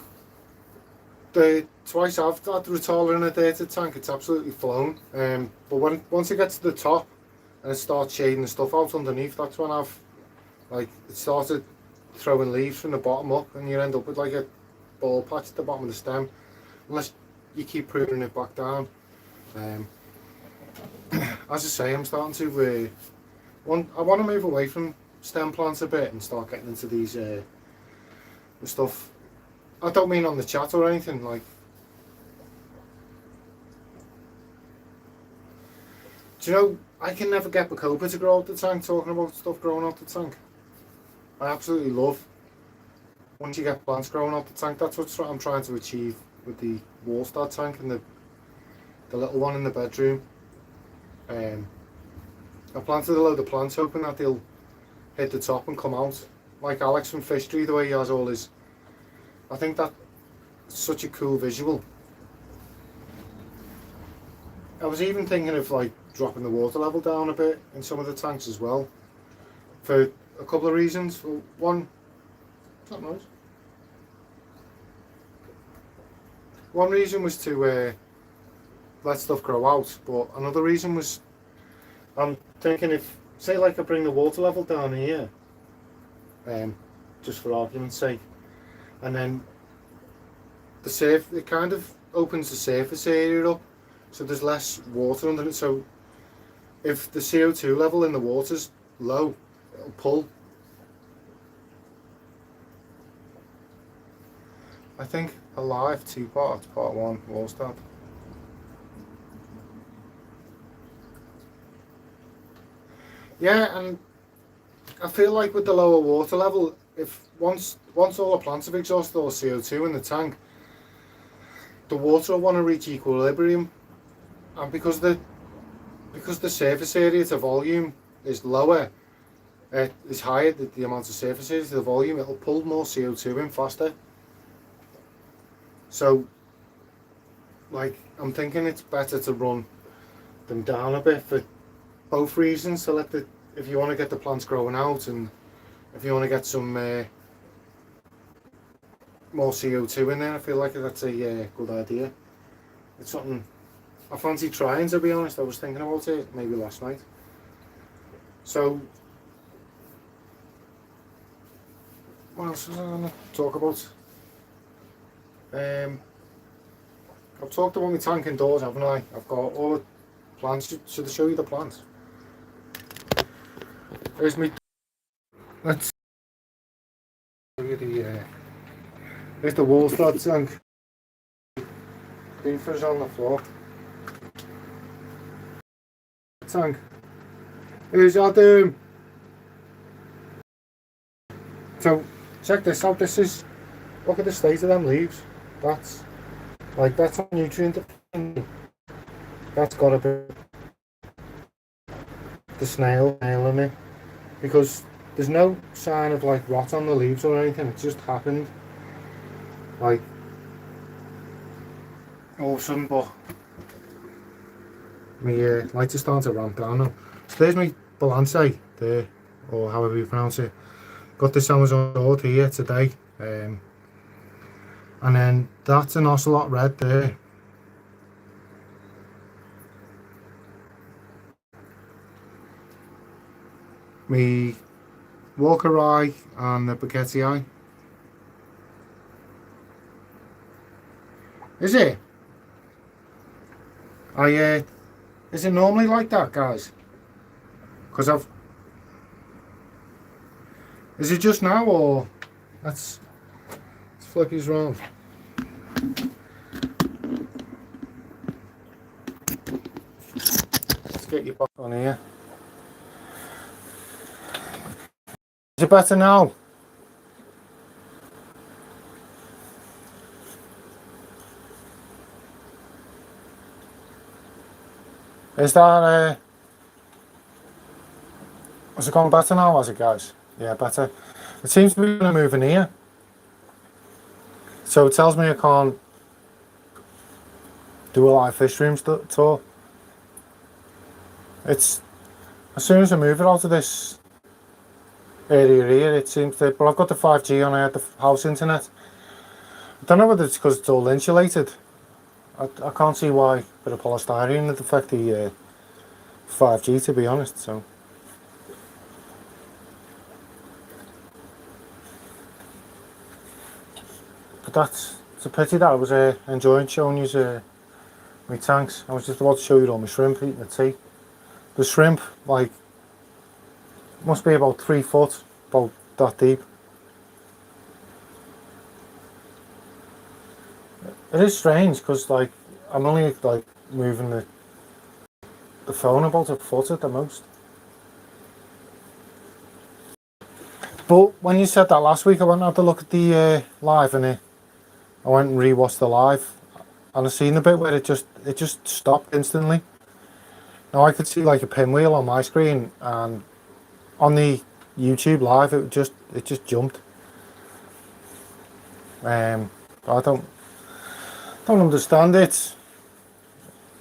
the twice I've had Rotala in a dirty tank, it's absolutely flown. But once it gets to the top and it starts shading the stuff out underneath, that's when it started throwing leaves from the bottom up, and you end up with like a ball patch at the bottom of the stem, unless you keep pruning it back down. As I say, I'm starting to I want to move away from stem plants a bit and start getting into these the stuff. I don't mean on the chat or anything, like, do you know, I can never get Bacopa to grow out the tank, talking about stuff growing out the tank. I absolutely love once you get plants growing out the tank. That's what I'm trying to achieve with the Walstad tank and the little one in the bedroom. I planted a load of plants hoping that they'll hit the top and come out. Like Alex from Fish Tree, the way he has all his... I think that's such a cool visual. I was even thinking of like dropping the water level down a bit in some of the tanks as well. For a couple of reasons. One reason was to let stuff grow out, but another reason was I'm thinking if, say like I bring the water level down here, just for argument's sake, and then it kind of opens the surface area up, so there's less water under it. So if the CO2 level in the water's low, it'll pull. I think Alive 2 parts, part 1, Walstad. Yeah, and I feel like with the lower water level, if once all the plants have exhausted all CO2 in the tank, the water will want to reach equilibrium, and because the surface area to volume is lower, is higher, the amount of surface area to the volume, it'll pull more CO2 in faster. So, like, I'm thinking it's better to run them down a bit for both reasons. So if you want to get the plants growing out, and if you want to get some more CO2 in there, I feel like that's a good idea. It's something I fancy trying, to be honest. I was thinking about it maybe last night. So what else was I going to talk about? I've talked about my tank indoors, haven't I? I've got all the plants. Should I show you the plants? There's me. Let's show you there's the Walstad tank. Beefers on the floor. Tank. Here's Adam. So check this out. Look at the state of them leaves. That's a nutrient. That's got to be the snail in it, because there's no sign of like rot on the leaves or anything. It just happened like all of a sudden. But My lights are starting to ramp down now. So there's my balance there, or however you pronounce it. Got this Amazon order here today. And then that's an ocelot red there. Me Walker eye and the Baguette eye. Is it? Is it normally like that, guys? Because is it just now, or let's flip these round. Let's get you back on here. Is it better now? Is that has it gone better now, has it, guys? Yeah, better. It seems to be moving here. So it tells me I can't do a live fish room tour. It's as soon as I move it out of this area here, it seems to. But I've got the 5G on. I had the house internet. I don't know whether it's because it's all insulated. I can't see why a bit of polystyrene would affect the 5G, to be honest. So. But it's a pity that I was enjoying showing you my tanks. I was just about to show you all my shrimp eating the tea. The shrimp, like, must be about 3 foot, about that deep. It is strange because, like, I'm only like moving the phone about a foot at the most. But when you said that last week, I went and had a look at the live, and I went and rewatched the live, and I seen the bit where it just stopped instantly. Now I could see like a pinwheel on my screen, and on the YouTube live it just jumped. I don't understand it.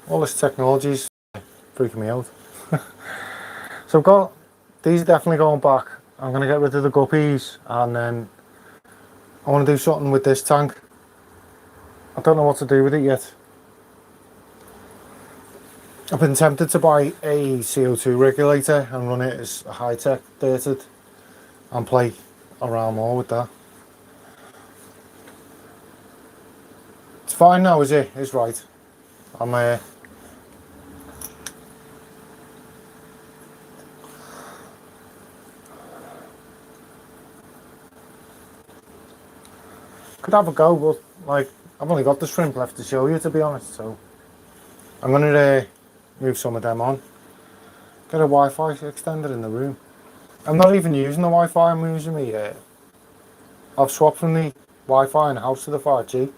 All this technology's freaking me out. So I've got these are definitely going back. I'm gonna get rid of the guppies, and then I want to do something with this tank. I don't know what to do with it yet. I've been tempted to buy a CO2 regulator and run it as a high-tech dated and play around more with that. It's fine now, is it? It's right. I'm could have a go, but like I've only got the shrimp left to show you, to be honest, so I'm gonna move some of them on. Get a Wi-Fi extender in the room. I'm not even using the Wi-Fi, I'm using I've swapped from the Wi-Fi in the house to the 5G.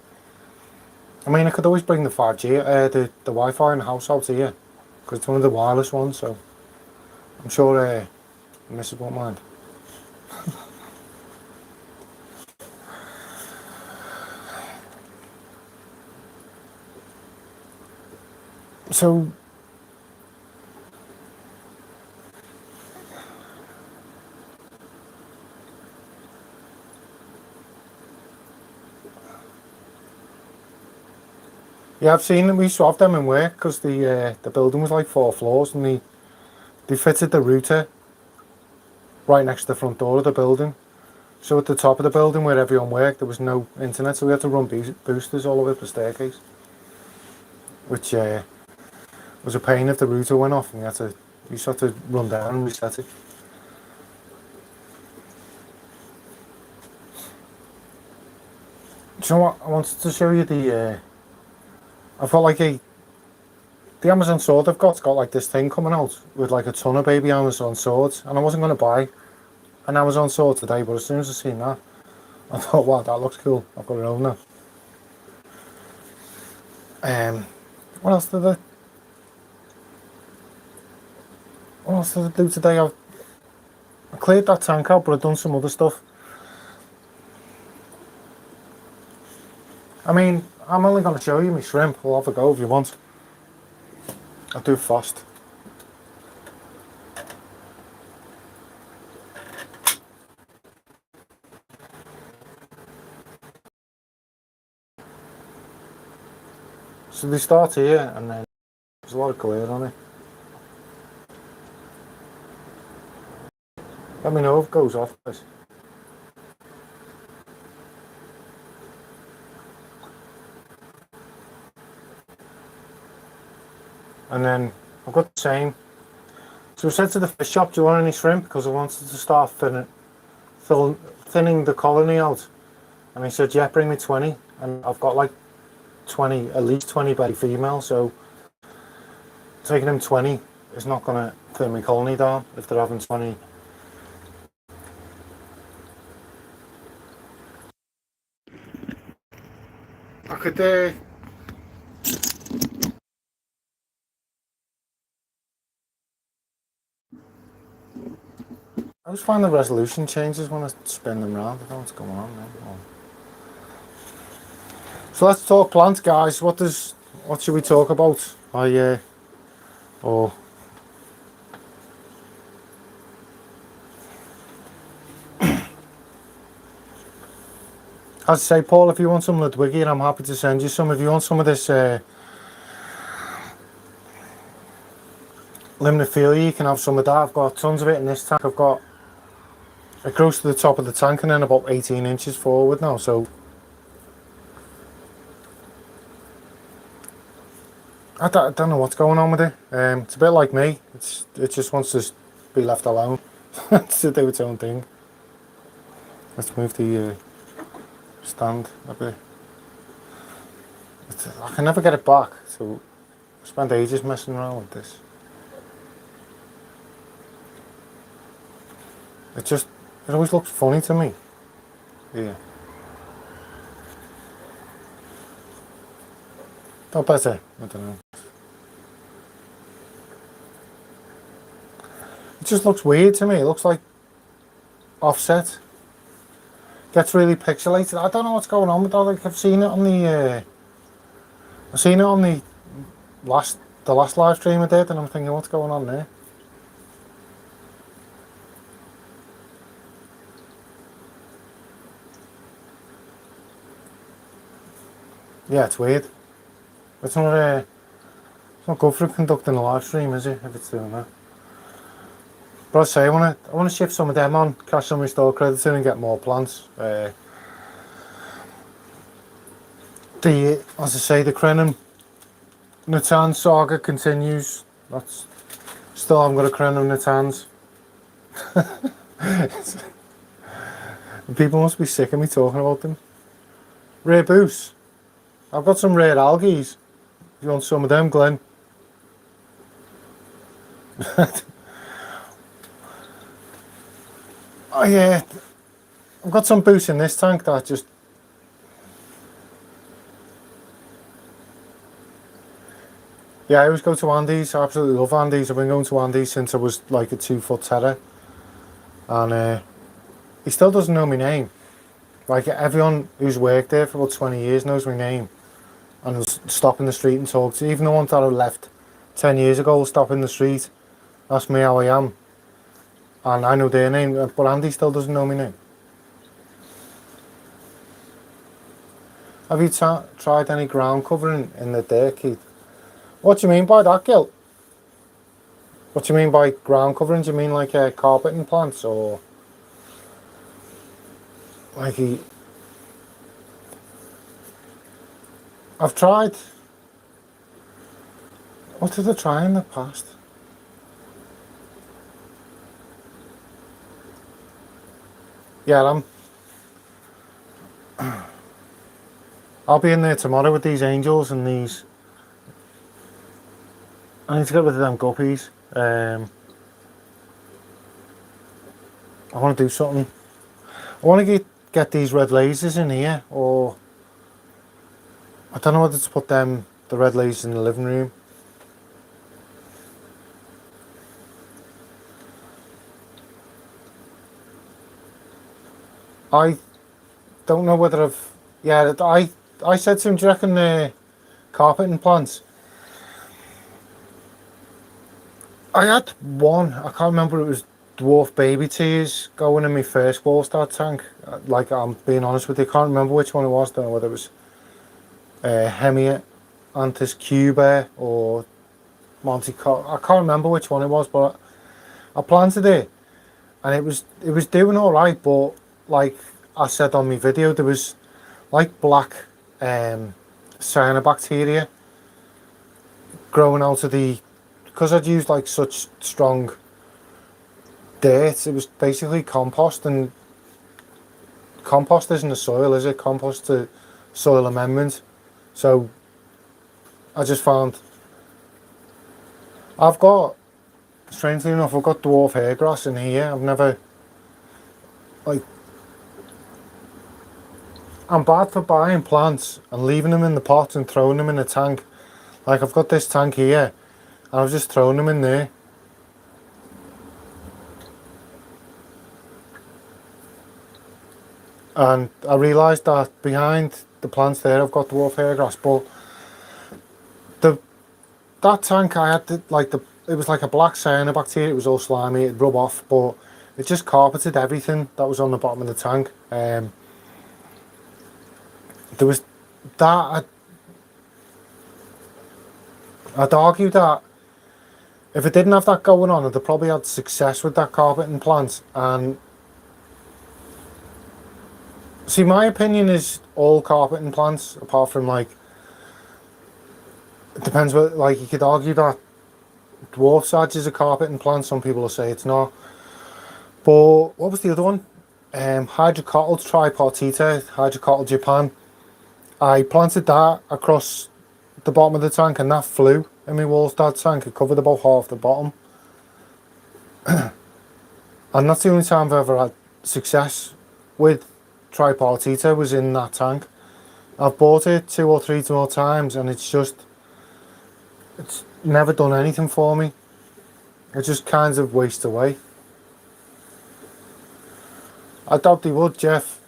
I mean, I could always bring the 5G, the Wi-Fi in the house out here, because it's one of the wireless ones, so I'm sure the missus won't mind. So yeah, I've seen them. We swapped them in work because the building was like 4 floors, and they fitted the router right next to the front door of the building. So at the top of the building where everyone worked, there was no internet, so we had to run boosters all the way up the staircase, which was a pain if the router went off, and you just had to run down and reset it. Do you know what? I wanted to show you I've got like the Amazon sword I've got like this thing coming out with like a ton of baby Amazon swords, and I wasn't going to buy an Amazon sword today, but as soon as I seen that, I thought, wow, that looks cool. I've got it on now. What else did I do today? I cleared that tank out, but I've done some other stuff. I mean, I'm only going to show you my shrimp. We'll have a go if you want. I do fast. So they start here and then there's a lot of glare on it. Let me know if it goes off this. And then I've got the same. So I said to the fish shop, do you want any shrimp? Because I wanted to start thinning the colony out. And he said, yeah, bring me 20. And I've got like 20, at least 20 by female, so taking them 20 is not going to thin my colony down if they're having 20. I could I always find the resolution changes when I spin them around. I don't know what's going on now. So let's talk plants, guys. What should we talk about? Or as I say, Paul, if you want some Ludwigia, I'm happy to send you some. If you want some of this limnophilia, you can have some of that. I've got tons of it in this tank. It grows to the top of the tank and then about 18 inches forward now, so I don't know what's going on with it. It's a bit like me. It just wants to be left alone to do its own thing. Let's move the stand a bit. I can never get it back, so I spent ages messing around with this. It always looks funny to me. Yeah. Not better. I don't know. It just looks weird to me. It looks like offset. Gets really pixelated. I don't know what's going on with that. Like I've seen it on the last live stream I did, and I'm thinking, what's going on there? Yeah, it's weird. It's not good for conducting a live stream, is it? If it's doing that. But I say I want to shift some of them on, cash some restore credits in, and get more plants. As I say, the Krenim Natan saga continues. Still haven't got a Krenim Natans. People must be sick of me talking about them. Rare Boos. I've got some rare algae. If you want some of them, Glenn. Oh yeah, I've got some boots in this tank that just... Yeah, I always go to Andy's. I absolutely love Andy's. I've been going to Andy's since I was like a 2-foot terror. And he still doesn't know my name. Like everyone who's worked there for about 20 years knows my name. And will stop in the street and talk to. Even the ones that I left 10 years ago will stop in the street, ask me how I am. And I know their name, but Andy still doesn't know my name. Have you tried any ground covering in the dirt, Keith? What do you mean by that, Gil? What do you mean by ground covering? Do you mean like carpeting plants, or like I've tried. What did I try in the past? Yeah, I'll be in there tomorrow with these angels and these. I need to get rid of them guppies. I want to do something. I want to get these red lasers in here, or I don't know whether to put the red lasers in the living room. I don't know whether I said to him, do you reckon carpeting plants? I had one, I can't remember, it was dwarf baby tears going in my first Walstad tank. Like, I'm being honest with you, I can't remember which one it was. Don't know whether it was Hemiot, Antis Cuba, or Monte Carlo. I can't remember which one it was, but I planted it, and it was doing all right. But like I said on my video, there was like black cyanobacteria growing out of the, because I'd used like such strong dirt. It was basically compost, and compost isn't the soil, is it? Compost to soil amendment. So I just found I've got, strangely enough, I've got dwarf hairgrass in here. I've never, like, I'm bad for buying plants and leaving them in the pot and throwing them in a tank. Like, I've got this tank here and I've just thrown them in there. And I realised that behind the plants there I've got dwarf hairgrass, but that tank I had it was like a black cyanobacteria. It was all slimy, it'd rub off, but it just carpeted everything that was on the bottom of the tank. There was that, I'd argue that if it didn't have that going on, I'd have probably had success with that carpeting plant. And see, my opinion is all carpeting plants, apart from, like, it depends what, like, you could argue that dwarf sedge is a carpeting plant. Some people will say it's not. But what was the other one? Hydrocotyle tripartita, Hydrocotyle Japan. I planted that across the bottom of the tank, and that flew in my Walstad tank. It covered about half the bottom. And that's the only time I've ever had success with tripartita, was in that tank. I've bought it 2 or 3 more times, and it's never done anything for me. It just kind of wastes away. I doubt they would, Jeff.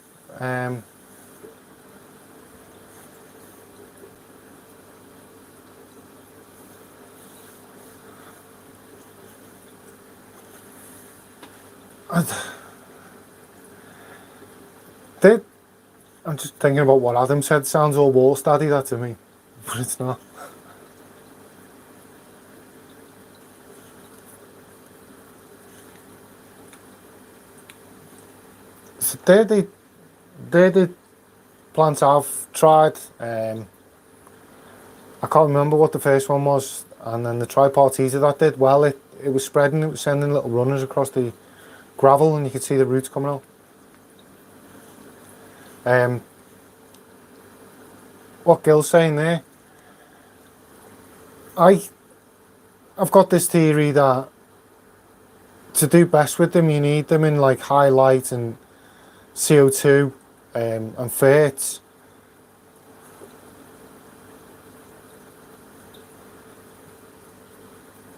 I'm just thinking about what Adam said. Sounds all Walstaddy, that, to me, but it's not. So they're the plants I've tried. I can't remember what the first one was, and then the tripartita that did well. It was spreading. It was sending little runners across the gravel, and you could see the roots coming out. What Gil's saying there, I've got this theory that to do best with them, you need them in like high light and CO2 and ferts.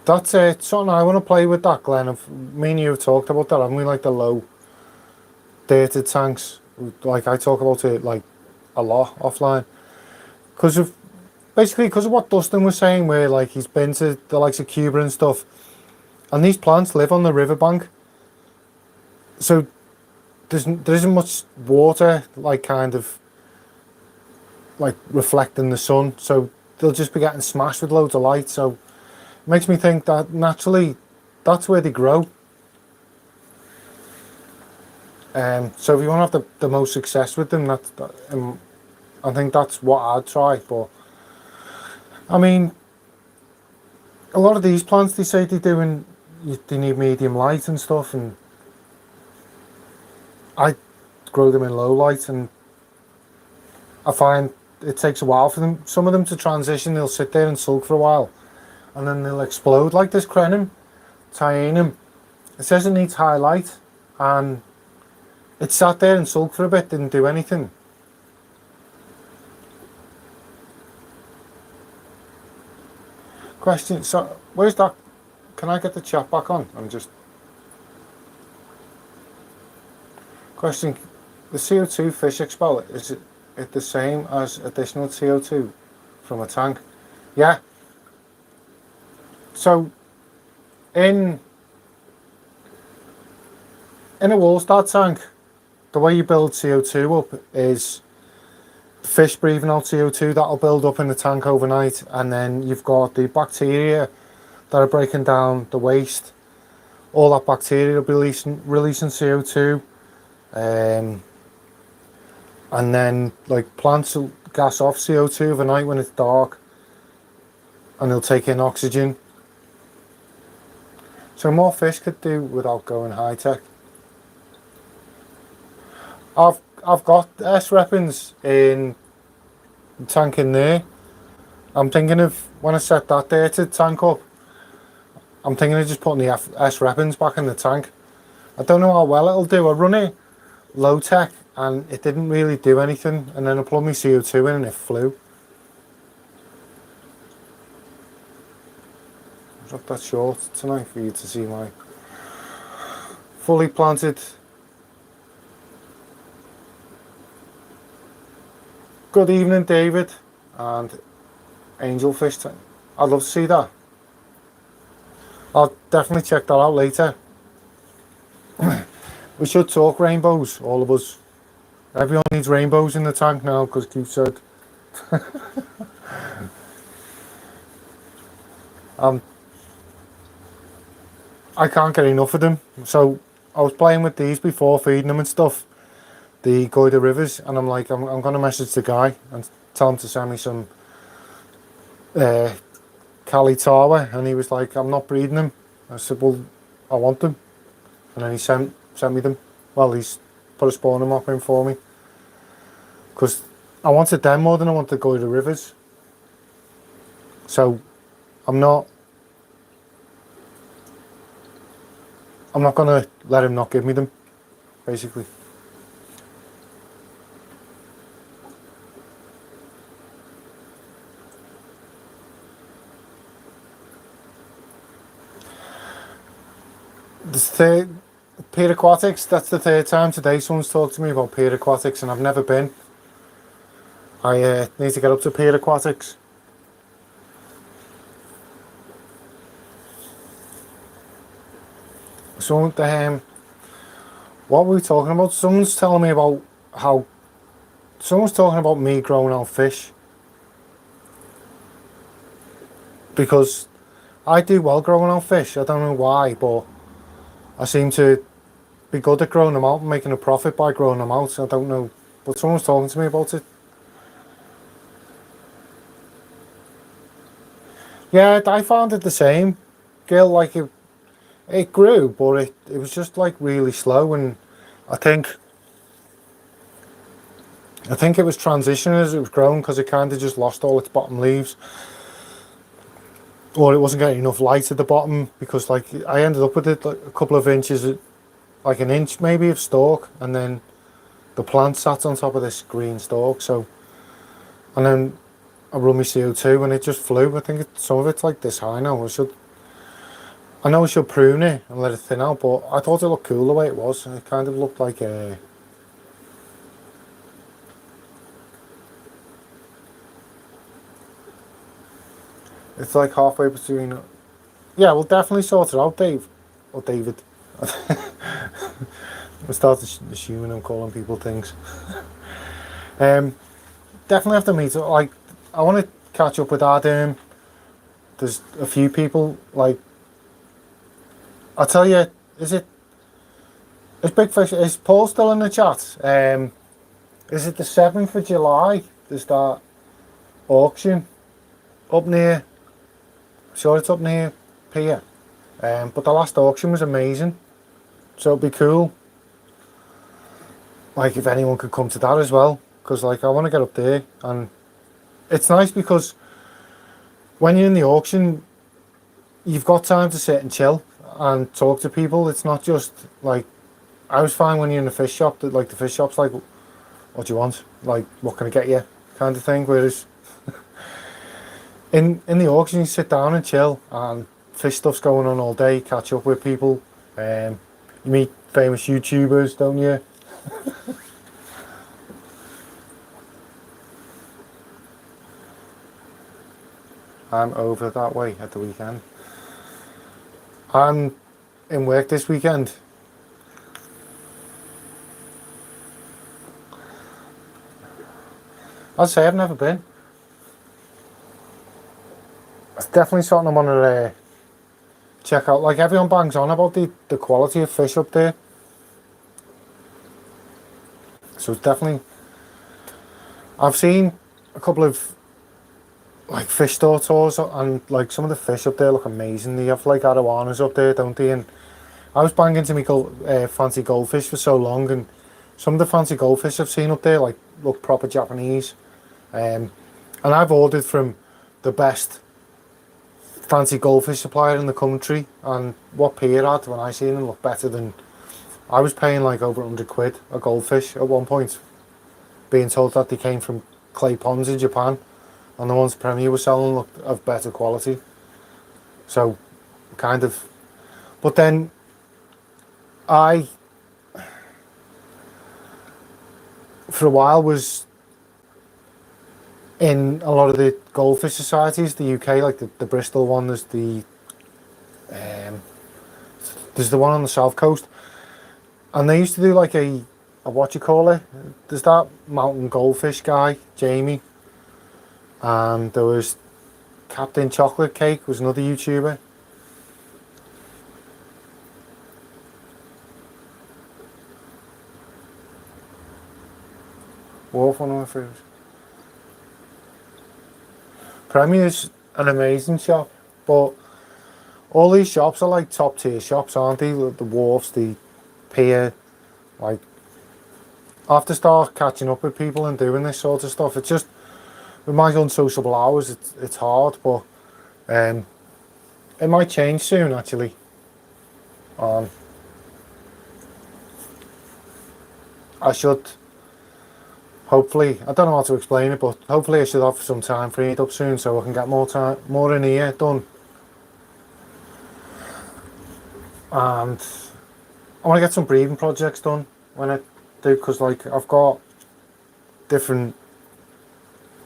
That's it. Something I want to play with, that, Glenn. Me and you have talked about that, haven't we? Like the low dirted tanks. Like, I talk about it like a lot offline. Because of what Dustin was saying, where like he's been to the likes of Cuba and stuff, and these plants live on the riverbank, so there isn't much water, like, kind of like reflecting the sun, so they'll just be getting smashed with loads of light. So it makes me think that naturally that's where they grow. So if you want to have the most success with them, I think that's what I'd try. But I mean, a lot of these plants, they say they need medium light and stuff, and I grow them in low light, and I find it takes a while for some of them to transition. They'll sit there and sulk for a while, and then they'll explode, like this Crenum, Tyanum. It says it needs high light, and it sat there and sulked for a bit, didn't do anything. Question, so where's that? Can I get the chat back on? Question, the CO2 fish expel, is it the same as additional CO2 from a tank? Yeah. So in a Walstad tank, the way you build CO2 up is fish breathing out CO2 that'll build up in the tank overnight, and then you've got the bacteria that are breaking down the waste. All that bacteria will be releasing CO2, and then like plants will gas off CO2 overnight when it's dark, and they'll take in oxygen. So more fish could do without going high tech. I've got S-Reppins in the tank in there. I'm thinking of, when I set that there to tank up, I'm thinking of just putting the S-Reppins back in the tank. I don't know how well it'll do. I run it low tech and it didn't really do anything, and then I plugged my CO2 in and it flew. I'll drop that short tonight for you to see my fully planted good evening David and angelfish tank. I'd love to see that. I'll definitely check that out later. We should talk rainbows, all of us. Everyone needs rainbows in the tank now, because Keith said. I can't get enough of them. So I was playing with these before, feeding them and stuff, the Goida Rivers, and I'm like, I'm going to message the guy and tell him to send me some Cali Tawa, and he was like, I'm not breeding them. I said, well, I want them. And then he sent me them. Well, he's put a spawner mop in for me, because I wanted them more than I wanted to go to the rivers. So I'm not gonna let him not give me them, basically. The Pier Aquatics, that's the third time today someone's talked to me about Pier Aquatics, and I've never been. I need to get up to Pier Aquatics. So what were we talking about? Someone's telling me about how someone's talking about me growing out fish, because I do well growing out fish. I don't know why, but I seem to be good at growing them out and making a profit by growing them out. I don't know, but someone's talking to me about it. Yeah, I found it the same, Gil. Like it grew, but it was just like really slow, and I think it was transitioning as it was growing, because it kind of just lost all its bottom leaves, or it wasn't getting enough light at the bottom, because like I ended up with it like a couple of inches, like an inch maybe of stalk, and then the plant sat on top of this green stalk. So, and then I run my CO2 and it just flew. I think some of it's like this high now. I know I should prune it and let it thin out, but I thought it looked cool the way it was. It kind of looked like it's like halfway between. Yeah, we'll definitely sort it out, Dave. Or David. I started assuming I'm calling people things. Definitely have to meet. Like, I want to catch up with Adam. There's a few people, like, I'll tell you, is Big Fish, is Paul still in the chat? Is it the 7th of July? There's that auction up near, sure it's up near Pier. But the last auction was amazing. So it'd be cool, like, if anyone could come to that as well. Because, like, I want to get up there. And it's nice because when you're in the auction, you've got time to sit and chill and talk to people. It's not just, like, I was fine when you're in the fish shop, that, like, the fish shop's like, what do you want? Like, what can I get you? Kind of thing. Whereas in the auction, you sit down and chill, and fish stuff's going on all day, catch up with people. You meet famous YouTubers, don't you? I'm over that way at the weekend. I'm in work this weekend. I'd say I've never been. It's definitely something I want to check out. Like, everyone bangs on about the quality of fish up there. So it's definitely... I've seen a couple of like fish store tours, and like some of the fish up there look amazing. They have like arowanas up there, don't they? And I was banging to me fancy goldfish for so long, and some of the fancy goldfish I've seen up there like look proper Japanese. And I've ordered from the best fancy goldfish supplier in the country, and what Pierre had when I seen them looked better than... I was paying like over 100 quid a goldfish at one point, being told that they came from clay ponds in Japan, and the ones Premier was selling looked of better quality. So, kind of... But then, I, for a while, was in a lot of the goldfish societies, the UK, like the Bristol one, there's the one on the south coast, and they used to do like a what you call it, there's that mountain goldfish guy, Jamie, and there was Captain Chocolate Cake was another YouTuber. Wolf one of my favourites. Premier's an amazing shop, but all these shops are like top tier shops, aren't they? The Wharfs, the Pier, like... I have to start catching up with people and doing this sort of stuff. It's just, with my unsociable hours, it's hard, but it might change soon, actually. I should, hopefully, I don't know how to explain it, but hopefully I should have some time freed up soon so I can get more in here done. And I want to get some breeding projects done when I do, because like I've got different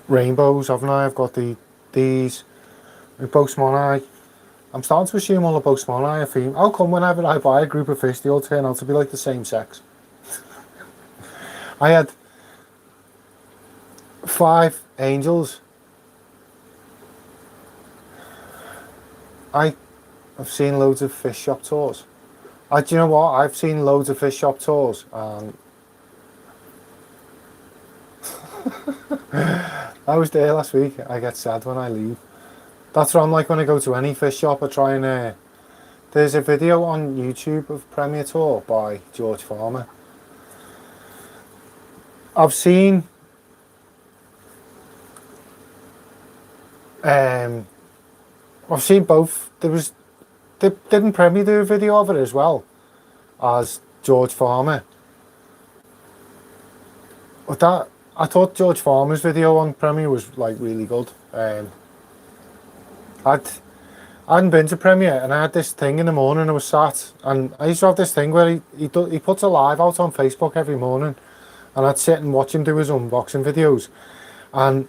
rainbows, haven't I? I've got these with Boxmoni. I'm starting to assume all the Boxmoni are female. How come whenever I buy a group of fish, they all turn out to be like the same sex? I had 5 angels. I've seen loads of fish shop tours. Do you know what? I've seen loads of fish shop tours, and I was there last week. I get sad when I leave. That's what I'm like when I go to any fish shop. I try and... there's a video on YouTube of Premier Tour by George Farmer. I've seen... I've seen both. Didn't Premier do a video of it as well as George Farmer? But I thought George Farmer's video on Premier was like really good. I hadn't been to Premier, and I had this thing in the morning. I was sat, and I used to have this thing where he puts a live out on Facebook every morning, and I'd sit and watch him do his unboxing videos, and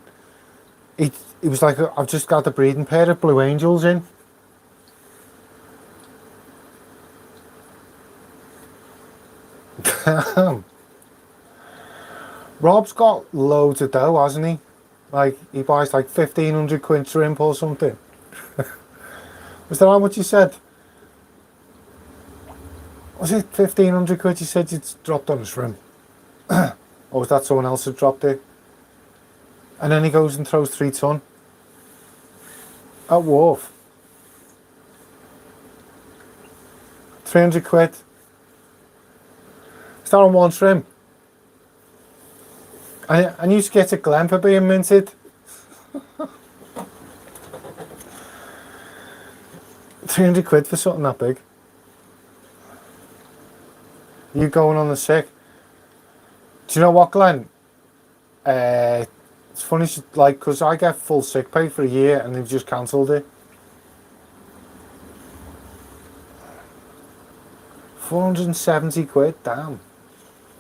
he was like, I've just got the breeding pair of Blue Angels in. Rob's got loads of dough, hasn't he? Like, he buys like 1,500 quid shrimp or something. Was that how much you said? Was it 1,500 quid you said you'd dropped on a shrimp? Or was that someone else had dropped it? And then he goes and throws 3 ton at Wharf. 300 quid. Is that on one shrimp? And you used to get a Glen for being minted. 300 quid for something that big. You going on the sick? Do you know what, Glenn? It's funny, like, because I get full sick pay for a year and they've just cancelled it. 470 quid, damn.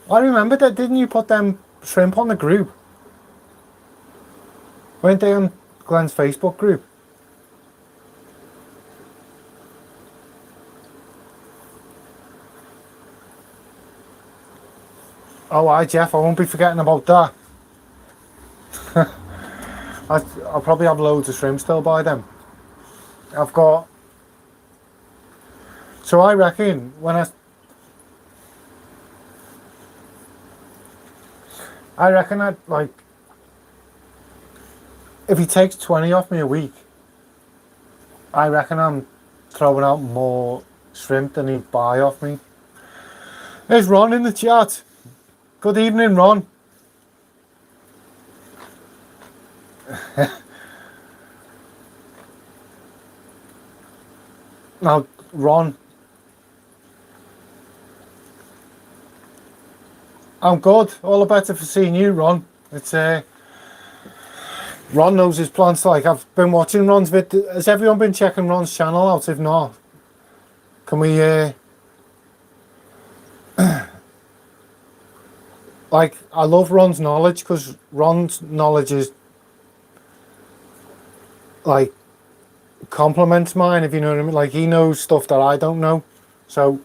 I remember that, didn't you put them shrimp on the group? Weren't they on Glenn's Facebook group? Oh, hi Jeff, I won't be forgetting about that. I'll probably have loads of shrimp still by then. I've got... So I reckon when I reckon I'd like... If he takes 20 off me a week, I reckon I'm throwing out more shrimp than he'd buy off me. There's Ron in the chat. Good evening, Ron. Now, Ron, I'm good. All the better for seeing you, Ron. It's Ron knows his plants. Like, I've been watching Ron's vid. Has everyone been checking Ron's channel out? If not, can we like, I love Ron's knowledge because Ron's knowledge is like complements mine, if you know what I mean. Like, he knows stuff that I don't know, so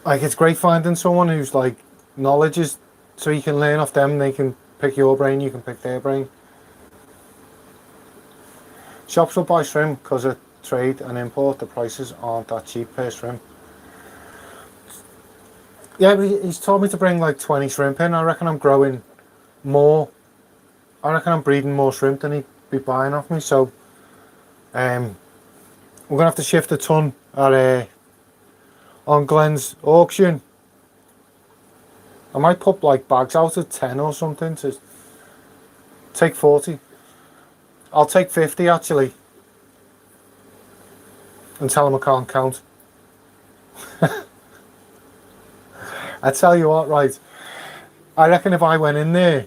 like it's great finding someone who's like knowledge is, so you can learn off them. They can pick your brain, you can pick their brain. Shops will buy shrimp because of trade and import. The prices aren't that cheap per shrimp. Yeah, but he's told me to bring like 20 shrimp in. I reckon I'm growing more. I reckon I'm breeding more shrimp than he'd be buying off me. So we're gonna have to shift a ton at on Glenn's auction. I might put like bags out at 10 or something to take 40. I'll take 50 actually and tell him I can't count. I tell you what, right, I reckon if I went in there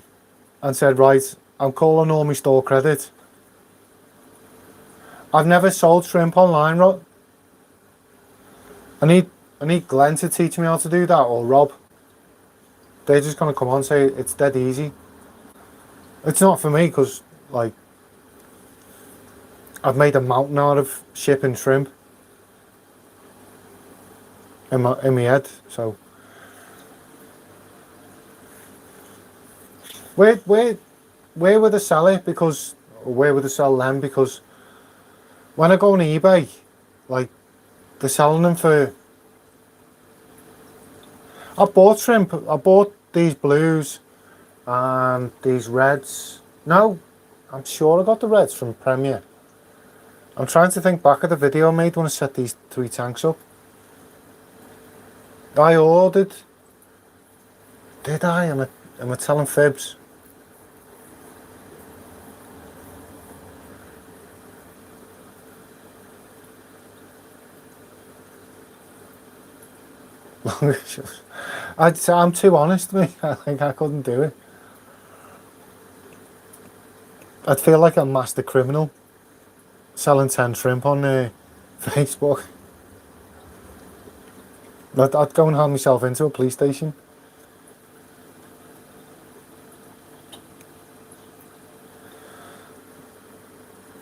and said, right, I'm calling all my store credit. I've never sold shrimp online, Rod. I need Glenn to teach me how to do that, or Rob. They're just gonna come on and say it's dead easy. It's not for me because like I've made a mountain out of shipping shrimp in my head. So where would I sell it? Because where would I sell them? Because when I go on eBay, like they're selling them for... I bought shrimp. I bought these blues and these reds. No, I'm sure I got the reds from Premier. I'm trying to think back at the video I made when I set these 3 tanks up. I ordered... Did I? Am I telling fibs? I'm too honest, mate. I think I couldn't do it. I'd feel like a master criminal selling 10 shrimp on Facebook. I'd go and hand myself into a police station.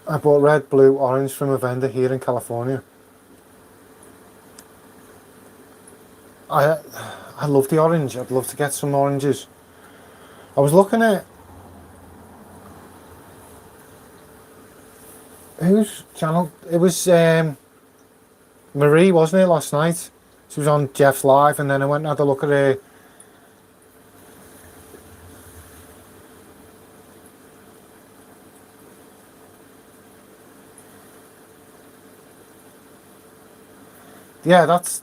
I bought red, blue, orange from a vendor here in California. I love the orange. I'd love to get some oranges. I was looking at... Whose channel? It was Marie, wasn't it, last night? She was on Jeff's live, and then I went and had a look at her. Yeah, that's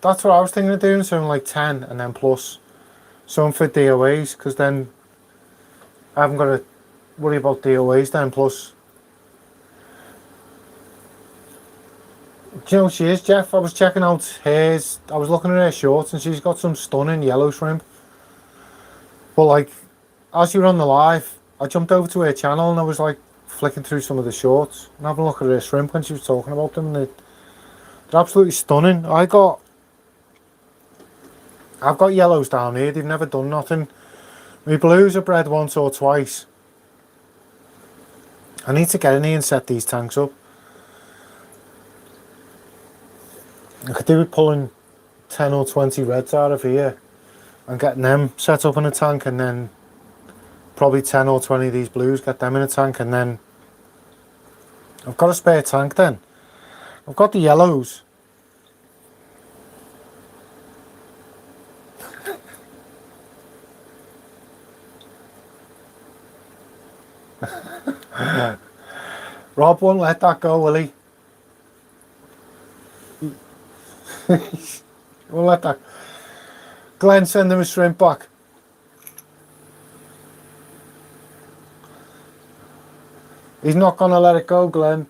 what I was thinking of doing, something like 10 and then plus some for DOAs, because then I haven't got to worry about DOAs then, plus... Do you know who she is, Jeff? I was checking out hers. I was looking at her shorts and she's got some stunning yellow shrimp. But like, as you were on the live, I jumped over to her channel and I was like flicking through some of the shorts and having a look at her shrimp when she was talking about them, and they're absolutely stunning. I've got yellows down here. They've never done nothing. My blues are bred once or twice. I need to get in here and set these tanks up. I could do with pulling 10 or 20 reds out of here and getting them set up in a tank, and then probably 10 or 20 of these blues, get them in a tank, and then I've got a spare tank then. I've got the yellows. Rob won't let that go, will he? He won't let that. Glenn, send him a shrimp back. He's not going to let it go, Glenn.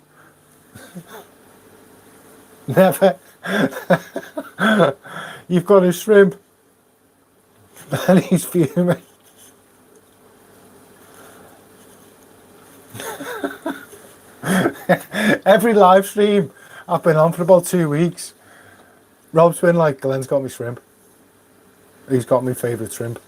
Never. You've got a shrimp. And he's fuming. Every live stream I've been on for about 2 weeks, Rob's been like, Glenn's got me shrimp. He's got me favourite shrimp.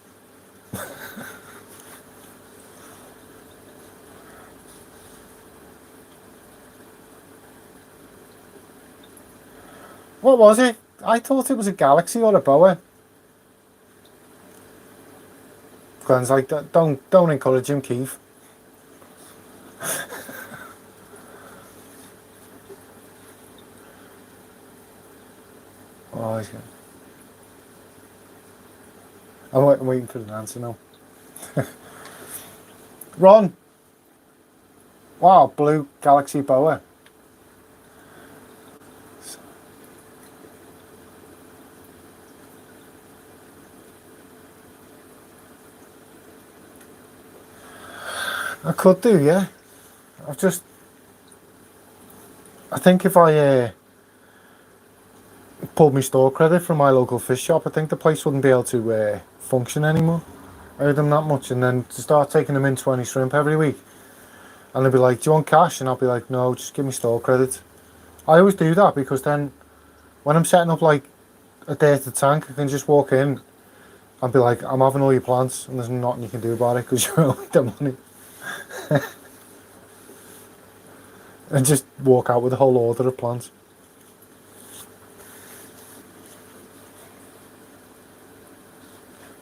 What was it? I thought it was a galaxy or a boa. Glenn's like, don't encourage him, Keith. Oh, he's good. I'm waiting for an answer now. Ron. Wow, blue galaxy boa. I could do, yeah. I think if I pulled my store credit from my local fish shop, I think the place wouldn't be able to function anymore. I owe them that much, and then to start taking them in 20 shrimp every week, and they'd be like, do you want cash? And I'll be like, no, just give me store credit. I always do that because then when I'm setting up like a dirty tank, I can just walk in and be like, I'm having all your plants and there's nothing you can do about it because you owe me the money. And just walk out with a whole order of plants.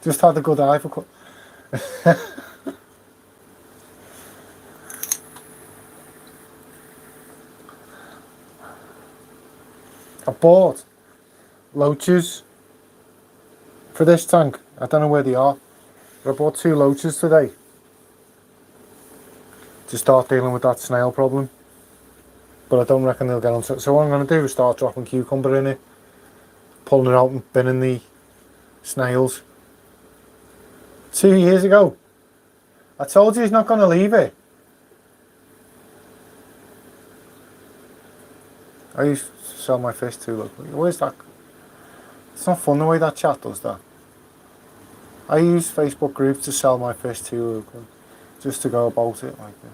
Just had a good eye for... I bought loaches for this tank. I don't know where they are, but I bought 2 loaches today to start dealing with that snail problem. But I don't reckon they'll get on to it. So what I'm going to do is start dropping cucumber in it, pulling it out and binning the snails. 2 years ago, I told you he's not going to leave it. I used to sell my fish too. Look, where's that? It's not fun the way that chat does that. I use Facebook groups to sell my fish too, just to go about it like this.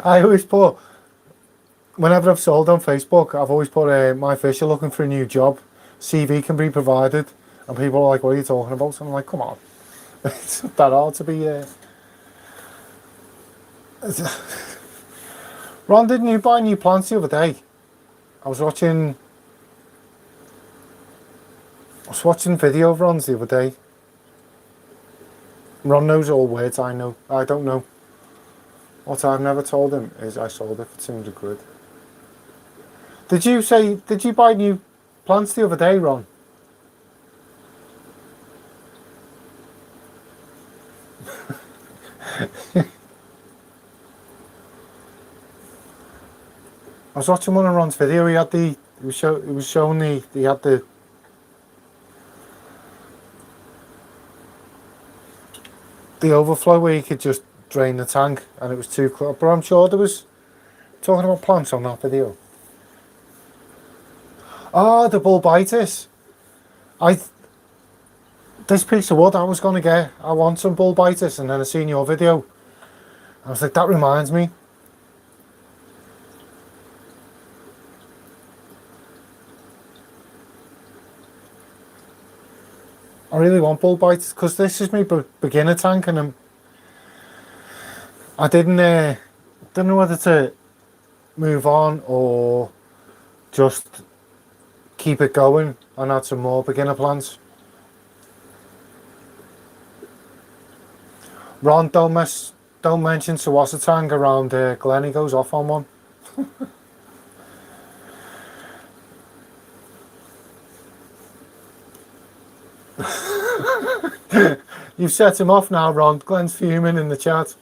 I always put, whenever I've sold on Facebook, I've always put my fish are looking for a new job, CV can be provided, and people are like, what are you talking about? So I'm like, come on, it's not that hard to be Ron, didn't you buy new plants the other day? I was watching video of Ron's the other day. Ron knows all words I know. I don't know. What I've never told him is I sold it for 200 quid. Did you buy new plants the other day, Ron? I was watching one of Ron's video. He was showing he had the overflow where you could just drain the tank, and it was too close. But I'm sure there was talking about plants on that video. Oh, the bulbitis. This piece of wood I was going to get. I want some bulbitis, and then I seen your video. I was like, that reminds me. I really want bulbitis because this is my beginner tank, and I didn't know whether to move on or just keep it going and add some more beginner plants? Ron, don't mention Sawasatang around Glen. He goes off on one. You've set him off now, Ron. Glenn's fuming in the chat.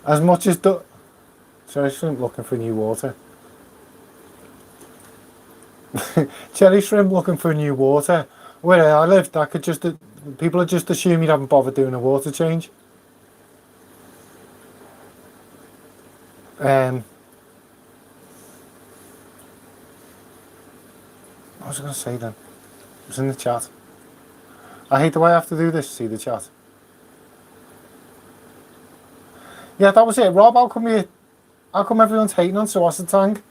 As much as Cherry shrimp looking for new water. Cherry shrimp looking for new water. Where I lived, I could just people would just assume you haven't bothered doing a water change. What was I going to say then? It was in the chat. I hate the way I have to do this. See the chat. Yeah, that was it. Rob, how come everyone's hating on Sawasatang?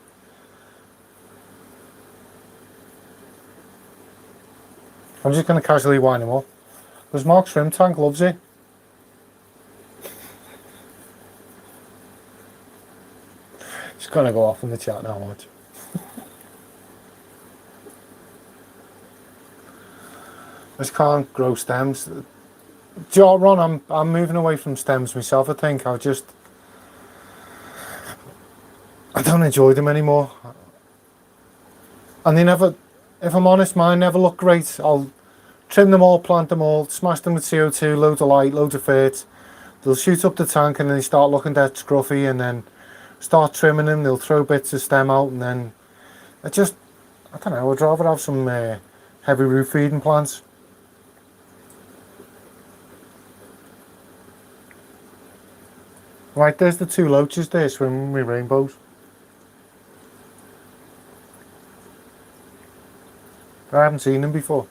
I'm just going to casually wind him up. Because Mark Shrimp Tank loves it. He's going to go off in the chat now, watch. I just can't grow stems. Do you know what, Ron? I'm moving away from stems myself, I think. I don't enjoy them anymore. And they never, if I'm honest, mine never look great. I'll trim them all, plant them all, smash them with CO2, loads of light, loads of fert. They'll shoot up the tank and then they start looking dead scruffy, and then start trimming them, they'll throw bits of stem out, and then I don't know, I'd rather have some heavy root feeding plants. Right, there's the two loaches there swimming with rainbows. I haven't seen them before.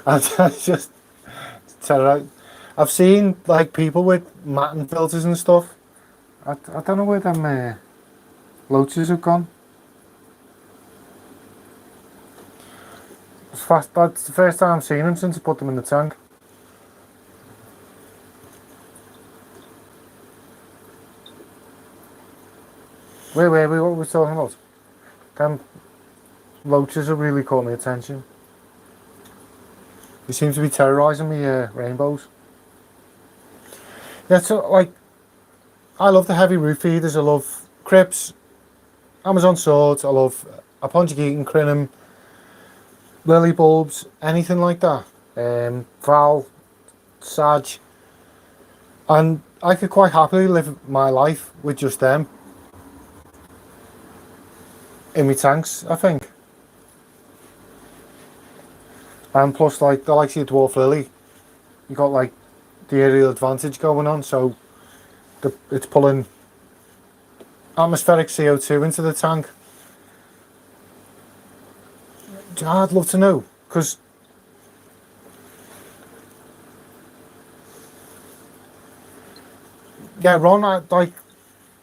I just I've seen like people with matting filters and stuff. I don't know where them loaches have gone. That's the first time I've seen them since I put them in the tank. Wait, what were we talking about? Them loaches have really caught my attention. They seem to be terrorising me rainbows. Yeah, so like, I love the heavy root feeders. I love Crips, Amazon Swords. I love Aponjigite, Crinum, Lily Bulbs, anything like that. Val, Sag. And I could quite happily live my life with just them in my tanks, I think. And plus, like, the likes of the Dwarf Lily, you got like the aerial advantage going on, so it's pulling atmospheric CO2 into the tank. I'd love to know, because yeah, Ron,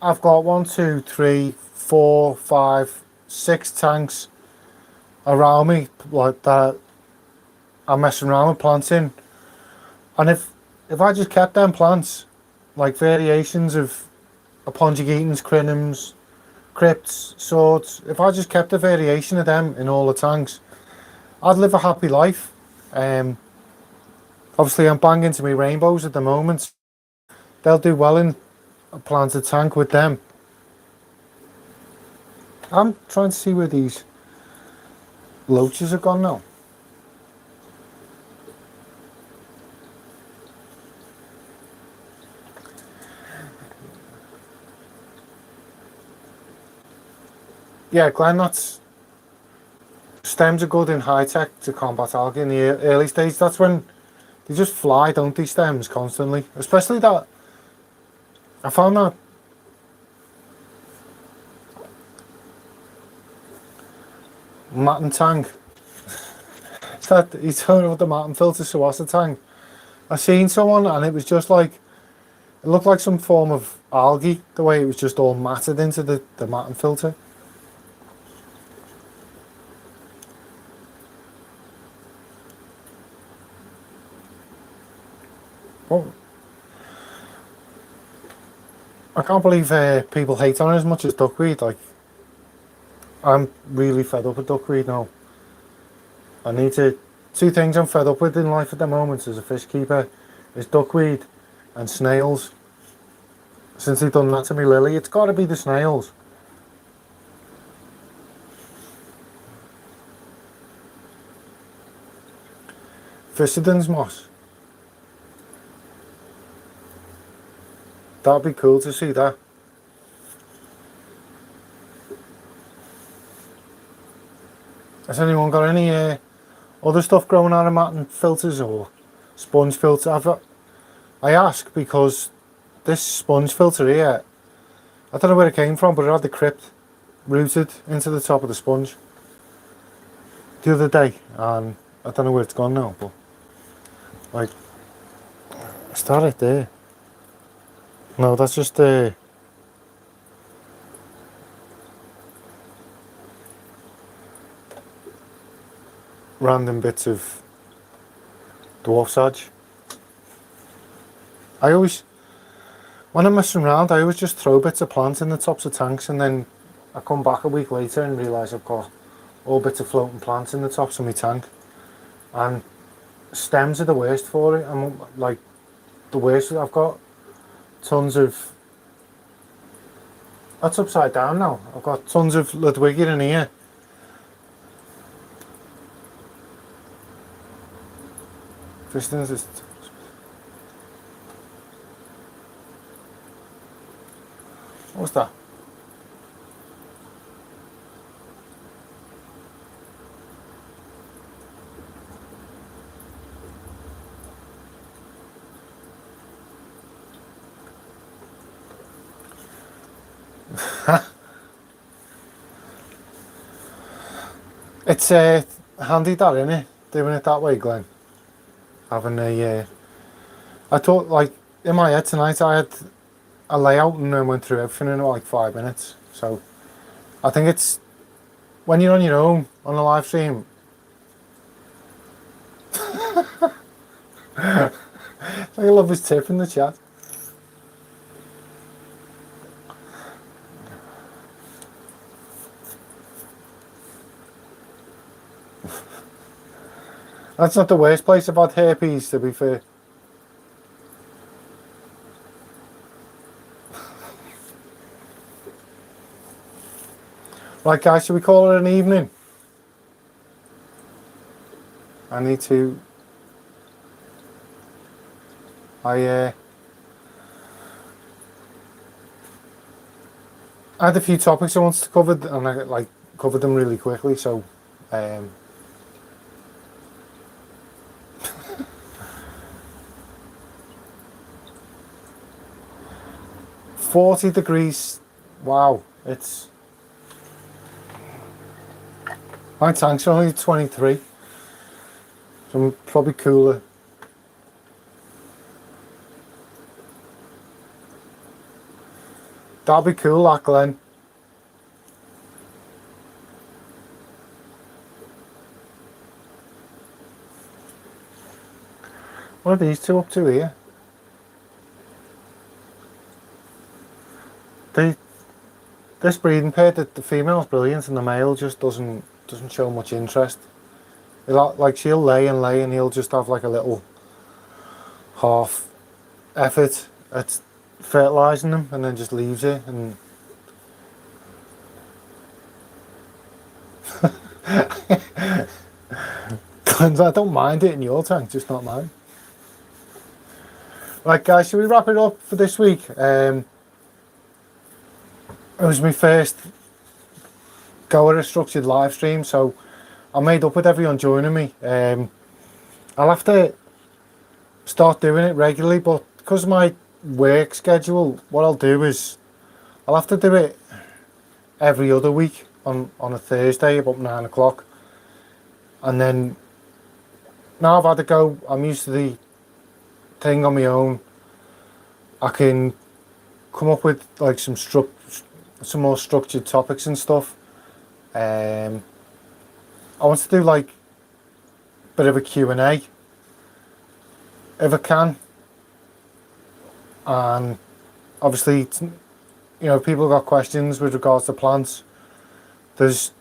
I've got 1, 2, 3, 4, 5, 6 tanks around me like that. I'm messing around with planting, and if I just kept them plants, like variations of Aponjigitans, Crinums, Crypts, Swords, if I just kept a variation of them in all the tanks, I'd live a happy life. Obviously I'm banging to my rainbows at the moment. They'll do well in a planted tank with them. I'm trying to see where these loaches have gone now. Yeah, Glenn, stems are good in high tech to combat algae in the early stage. That's when they just fly, don't they, stems constantly. Especially that, I found matting tank. He's talking about the matting filter Sawasa tank. I seen someone and it was just like, it looked like some form of algae, the way it was just all matted into the matting filter. Well, I can't believe people hate on it as much as duckweed. Like, I'm really fed up with duckweed now. I need to... Two things I'm fed up with in life at the moment as a fish keeper is duckweed and snails. Since they've done that to me lily, it's got to be the snails. Fisherden's moss. That'd be cool to see that. Has anyone got any other stuff growing out of matting filters or sponge filter? I ask because this sponge filter here, I don't know where it came from, but it had the crypt rooted into the top of the sponge the other day, and I don't know where it's gone now, but like, is that it there? No, that's just random bits of dwarf sedge. I always, when I'm messing around, I always just throw bits of plants in the tops of tanks, and then I come back a week later and realise I've got all bits of floating plants in the tops of my tank. And stems are the worst for it. I'm like, the worst. I've got tons of... That's upside down now. I've got tons of Ludwigia in here. Fiston's is... What's that? It's handy that, innit? Doing it that way, Glenn. Having a... I thought, like, in my head tonight I had a layout and then went through everything in like 5 minutes. So I think it's when you're on your own on a live stream. I love his tip in the chat. That's not the worst place I've had herpes, to be fair. Right guys, should we call it an evening? I need to... I had a few topics I wanted to cover and I covered them really quickly, so 40 degrees, wow, it's... My tank's only 23, so I'm probably cooler. That'll be cool, that, Glenn. What are these two up to here? This breeding pair, the female's brilliant and the male just doesn't show much interest. Like, she'll lay and he'll just have like a little half effort at fertilising them and then just leaves it. And I don't mind it in your tank, just not mine. Right guys, should we wrap it up for this week? It was my first go at a structured live stream, so I made up with everyone joining me. I'll have to start doing it regularly, but because of my work schedule, what I'll do is I'll have to do it every other week, on a Thursday about 9 o'clock, and then now I've had to go. I'm used to the thing on my own. I can come up with like some more structured topics and stuff. I want to do like a bit of a Q&A if I can, and obviously, people got questions with regards to plants. It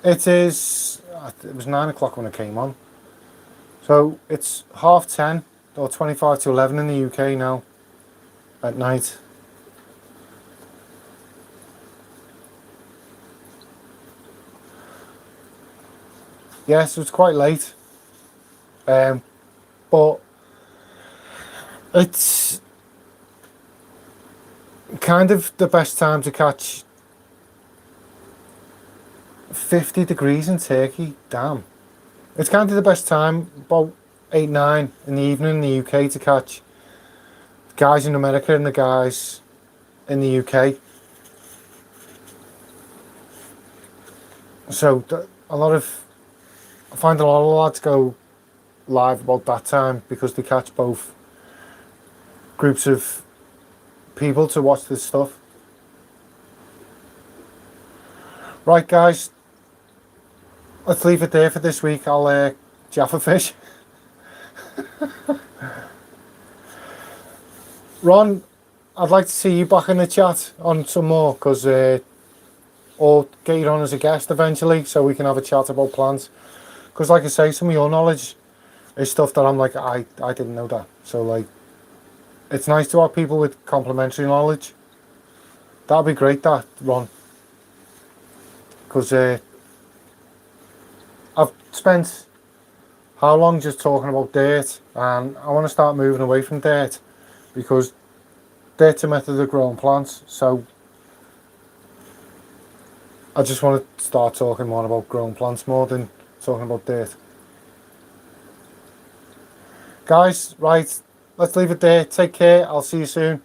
was 9 o'clock when I came on. So it's 10:30 or 25 to 11 in the UK now at night. Yes, it was quite late. But it's kind of the best time to catch 50 degrees in Turkey. Damn. It's kind of the best time, about 8, 9 in the evening in the UK, to catch the guys in America and the guys in the UK. So I find a lot of lads go live about that time because they catch both groups of people to watch this stuff. Right, guys, let's leave it there for this week. I'll jaffa fish. Ron, I'd like to see you back in the chat on some more, because or get you on as a guest eventually so we can have a chat about plants. Because like I say, some of your knowledge is stuff that I'm like, I didn't know that. So like, it's nice to have people with complementary knowledge. That'd be great, that, Ron. Because I've spent how long just talking about dirt, and I want to start moving away from dirt, because dirt's a method of growing plants. So I just want to start talking more about growing plants more than talking about dirt. Guys, right, let's leave it there. Take care. I'll see you soon.